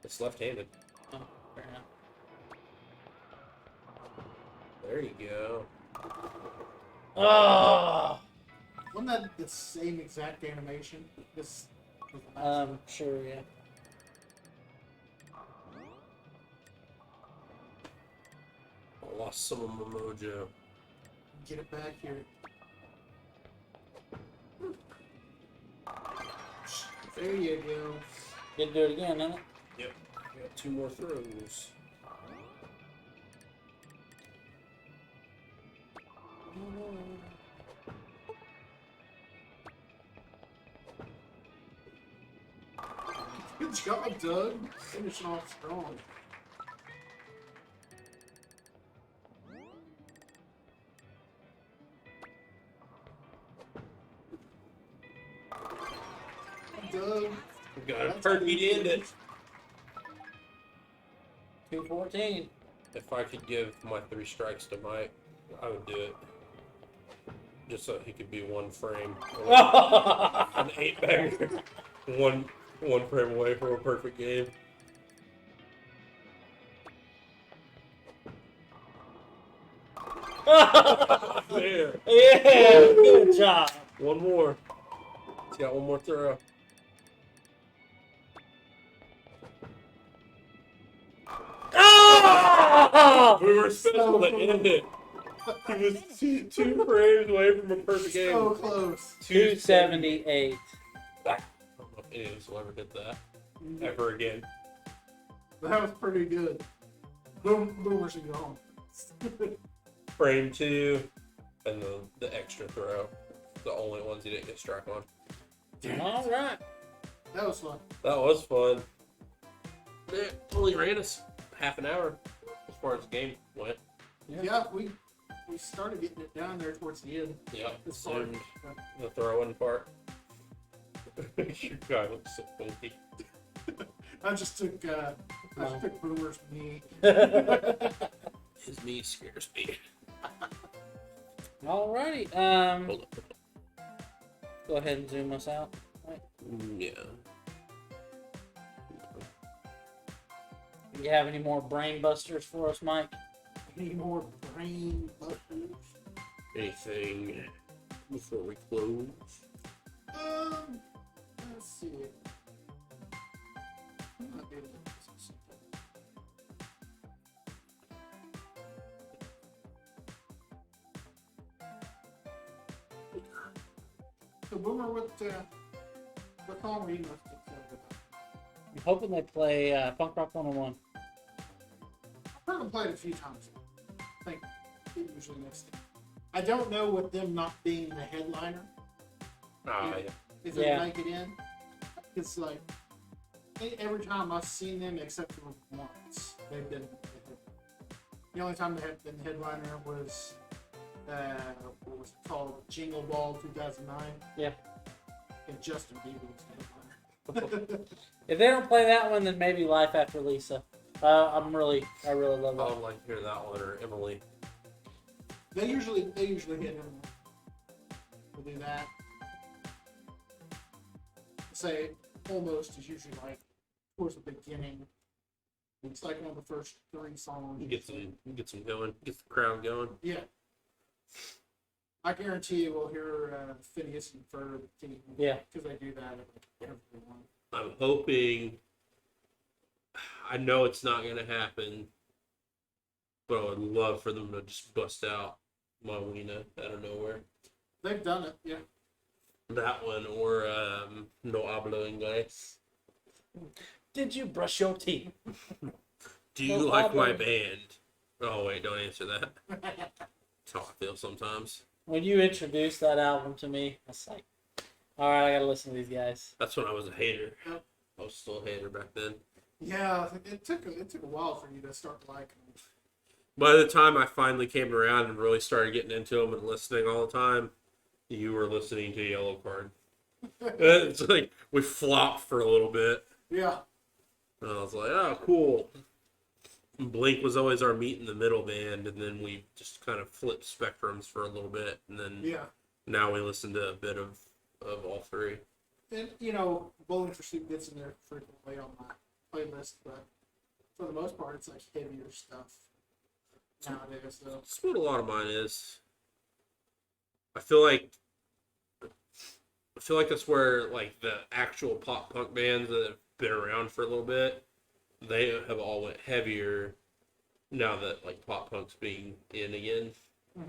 It's left-handed. Oh, fair enough. There you go. Oh! Wasn't that the same exact animation? This was the last Sure, yeah. I lost some of my mojo. Get it back here. There you go. Get to do it again, didn't it? Yep. I got 2 more throws. Good job, Doug. Finishing off strong. Doug. We got a turkey to end it. 214. If I could give my 3 strikes to Mike, I would do it. Just so he could be 1 frame. An 8-bagger. one frame away from a perfect game. There. Yeah, good job. 1 more. He's got 1 more throw. Oh! We were special to end it. He was 2 frames away from a perfect game. So close. 278. I don't know if any of us will ever get that ever again. That was pretty good. Boomer should go home. Frame 2 and the extra throw. The only ones he didn't get struck on. All right. That was fun. That was fun. It only ran us half an hour as far as the game went. Yeah, we started getting it down there towards the end. Yep. It's hard. And the throwing part. Your guy looks so funky. I just took Boomer's knee. His knee scares me. Alrighty. Hold up. go ahead and zoom us out. Yeah. You have any more brain busters for us, Mike? Any more brain busters? Anything before we close? Let's see. I might be able to do something. So, Boomer, what song were you most excited about? I'm hoping they play Punk Rock 101. I've heard them play it a few times. I think it usually makes it. I don't know with them not being the headliner. Ah, yeah. If they Yeah. make it in, it's like every time I've seen them, except for once, they've been. The only time they have been the headliner was what was it called, Jingle Ball 2009. Yeah. And Justin Bieber was the headliner. If they don't play that one, then maybe Life After Lisa. I really love I that. would like to hear that one or Emily. They usually hit him to do that. Say almost is usually like towards the beginning. It's like one of the first 3 songs. Get some going. Get the crowd going. Yeah. I guarantee you we'll hear Phineas and Ferb theme. Yeah. Because they do that at every one. I'm hoping. I know it's not gonna happen, but I would love for them to just bust out Mawina out of nowhere. They've done it, yeah. That one or No Hablo Inglés. Did you brush your teeth? Do you No like my Hablo. band? Oh wait, don't answer that. That's how I feel sometimes. When you introduced that album to me, I was like, all right, I gotta listen to these guys. That's when I was a hater. Yep. I was still a hater back then. Yeah, it took a while for you to start liking them. By the time I finally came around and really started getting into them and listening all the time, you were listening to Yellow Card. It's like we flopped for a little bit. Yeah. And I was like, oh, cool. Blink was always our meet in the middle band, and then we just kind of flipped spectrums for a little bit, and then Yeah. now we listen to a bit of all three. And, Bowling for Soup gets in there frequently on my playlist, but for the most part, it's like heavier stuff nowadays, though. That's what a lot of mine is. I feel like that's where like the actual pop punk bands that have been around for a little bit, they have all went heavier now that like pop punk's being in again.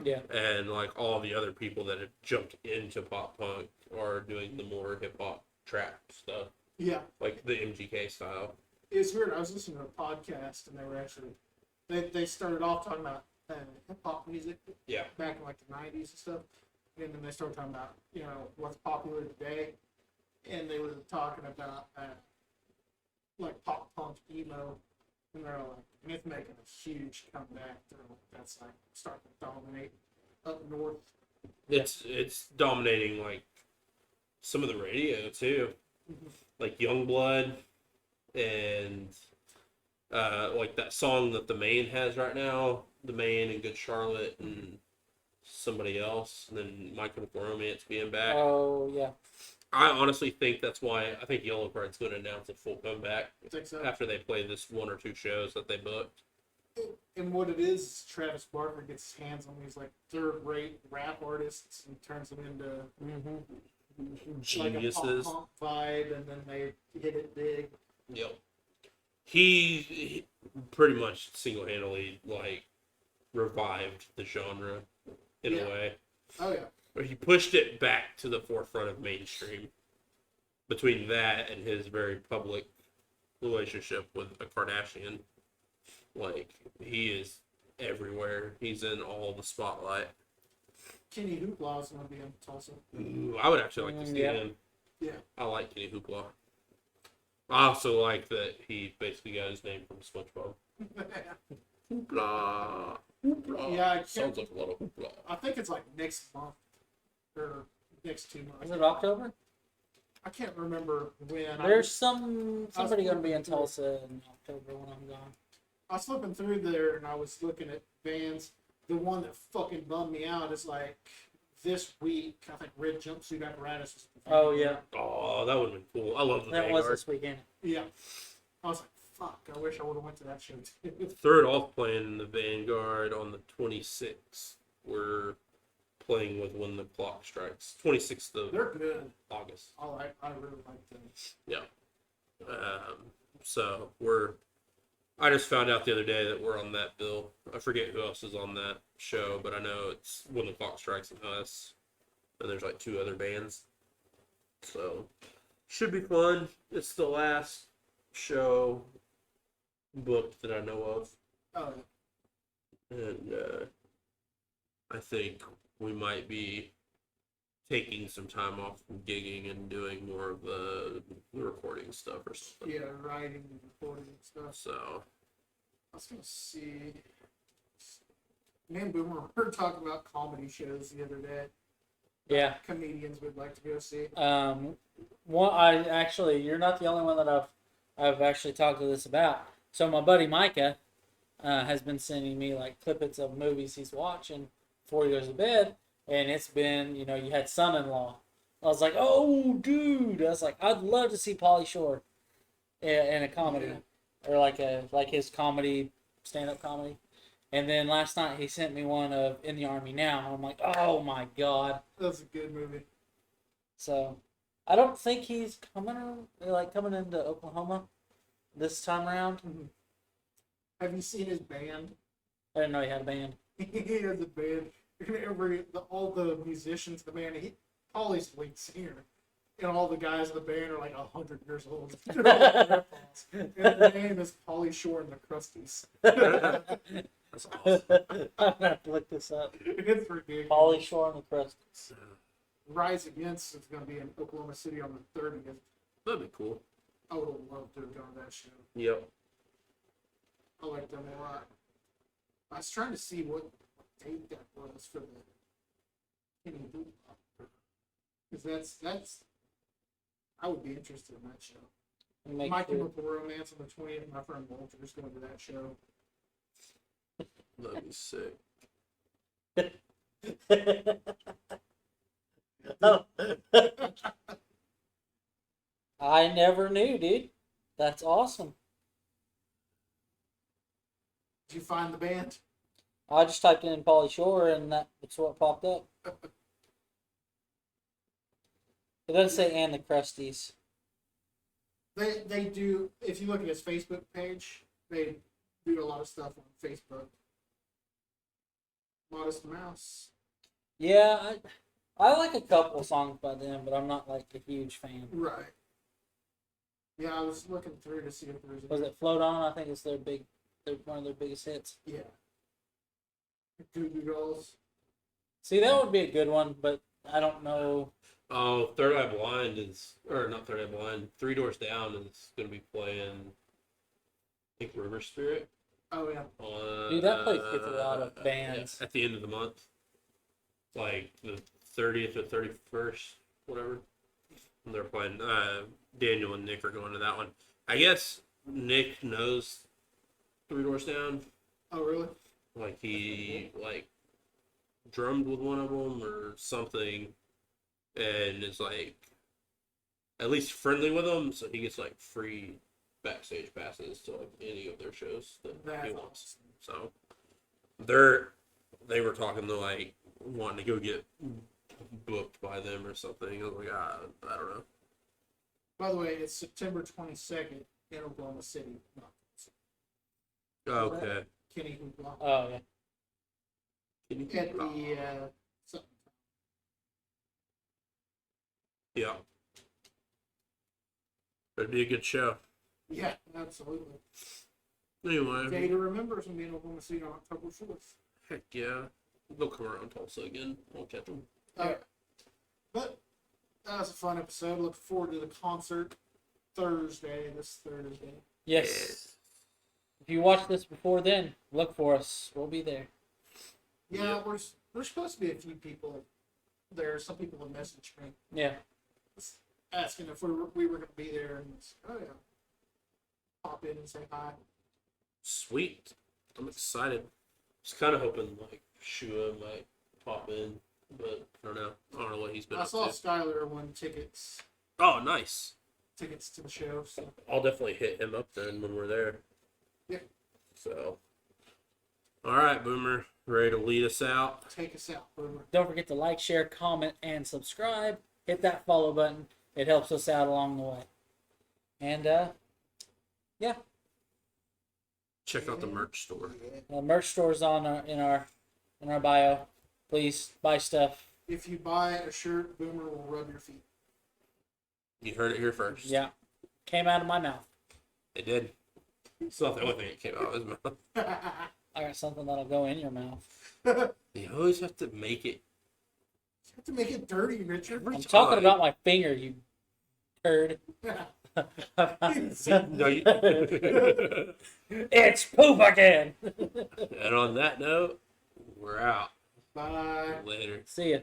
Yeah. And like all the other people that have jumped into pop punk are doing the more hip hop trap stuff, Yeah. like the MGK style. It's weird. I was listening to a podcast, and they were actually they started off talking about hip hop music Yeah. back in like the 90s and stuff, and then they started talking about what's popular today, and they were talking about like pop punk emo, and they're like, and it's making a huge comeback. That's like starting to dominate up north. It's dominating like some of the radio too, like Youngblood and like that song that the Maine has right now, the Maine and Good Charlotte and somebody else, and then My Chemical Romance being back. Oh yeah. I honestly think that's why I think Yellow Card's going to announce a full comeback I think so. after they play this 1 or 2 shows that they booked. And what it is, Travis Barker gets his hands on these like third-rate rap artists and turns them into like a Geniuses. pop punk vibe, and then they hit it big. Yep. He pretty much single-handedly like revived the genre in Yeah. a way. Oh yeah. But he pushed it back to the forefront of mainstream. Between that and his very public relationship with a Kardashian, like he is everywhere. He's in all the spotlight. Kenny Hoopla is going to be in Tulsa. Ooh, I would actually like to see Yeah. him. Yeah. I like Kenny Hoopla. I also like that he basically got his name from SpongeBob. Hoopla. Hoopla. Yeah, I can't- Sounds like a lot of hoopla. I think it's like next month or next 2 months. Is it October? I can't remember when. There's somebody gonna be in Tulsa in October when I'm gone. I was flipping through there and I was looking at bands. The one that fucking bummed me out is like this week. I think Red Jumpsuit Apparatus is the Oh, Vanguard. yeah. Oh, that would have been cool. I love the That was Vanguard. this weekend. Yeah. I was like, fuck, I wish I would have went to that show too. Third off playing the Vanguard on the 26th. We're playing with When the Clock Strikes. 26th of They're good. August. I really like them. Yeah. So I just found out the other day that we're on that bill. I forget who else is on that show, but I know it's When the Clock Strikes and us. And there's like 2 other bands. So should be fun. It's the last show booked that I know of. Oh, And I think we might be taking some time off from gigging and doing more of the recording stuff or something. yeah, writing and recording and stuff. So I was gonna see. Me and Boomer were talking about comedy shows the other day. Yeah. Comedians would like to go see. You're not the only one that I've actually talked to this about. So my buddy Micah has been sending me like clippets of movies he's watching before he goes to bed, and it's been, you had Son-in-Law. I was like, oh dude, I was like, I'd love to see Pauly Shore in a comedy, or like his comedy, stand-up comedy. And then last night he sent me one of In the Army Now. I'm like, oh my god. That's a good movie. So, I don't think he's coming into Oklahoma this time around. Have you seen his band? I didn't know he had a band. He has a band. All the musicians in the band. Paulie's the lead singer, and all the guys in the band are like 100 years old. They're all grandpas. And the name is Pauly Shore and the Crusties. that's awesome. I'm gonna have to look this up. It's ridiculous. Pauly Shore and the Crusties. Rise Against is going to be in Oklahoma City on the 30th. That'd be cool. I would have loved to have gone to that show. Yep. I like them a lot. I was trying to see what date that was for the Kenny Hoop. Because that's I would be interested in that show. My Chemical Romance on the 20th. My friend Walter's going to that show. That'd be sick. I never knew, dude. That's awesome. Did you find the band? I just typed in Pauly Shore and that's what popped up. It doesn't say and the Crusties. They do. If you look at his Facebook page, they do a lot of stuff on Facebook. Modest Mouse. Yeah, I like a couple songs by them, but I'm not like a huge fan. Right. Yeah, I was looking through to see if there was. Was it Float On? I think it's one of their biggest hits. Yeah. Goo Goo Dolls. See, that would be a good one, but I don't know. Oh, Third Eye Blind not Third Eye Blind. 3 Doors Down is going to be playing, I think, River Spirit. Oh yeah. Dude, that place gets a lot of bands. At the end of the month. Like the 30th or 31st, whatever. And they're playing. Daniel and Nick are going to that one. I guess Nick knows 3 Doors Down. Oh really? Like he drummed with one of them or something, and is like at least friendly with them, so he gets like free backstage passes to like any of their shows that he wants. So they were talking to like wanting to go get booked by them or something. I was like, I don't know. By the way, it's September 22nd in Oklahoma City. Okay. Kenny Hoopla. Oh yeah. At the something. Yeah. That'd be a good show. Yeah, absolutely. Anyway. Day to remember is going to be in Oklahoma City on October 4th. Heck yeah. They'll come around Tulsa again. We'll catch them. But that was a fun episode. Look forward to the concert this Thursday. Yes. If you watch this before then, look for us. We'll be there. Yeah, there's supposed to be a few people there. Some people have messaged me Yeah. asking if we were going to be there, and oh yeah, pop in and say hi. Sweet. I'm excited. Just kind of hoping like Shua might pop in. but I don't know. I don't know what he's been I up saw to. Skylar won tickets Oh, nice. to the show. So I'll definitely hit him up then when we're there. Yeah. So, all right, Boomer, ready to lead us out? take us out, Boomer. Don't forget to like, share, comment, and subscribe. Hit that follow button. It helps us out along the way. And yeah, Check out the merch store. the merch store's on in our bio. Please buy stuff. If you buy a shirt, Boomer will rub your feet. You heard it here first. Yeah, came out of my mouth. It did. It's not the only thing that came out of his mouth. I got something that'll go in your mouth. You always have to make it. You have to make it dirty, Richard. Every I'm talking time. about my finger, you turd. No, you... It's poop again. And on that note, we're out. Bye. Later. See ya.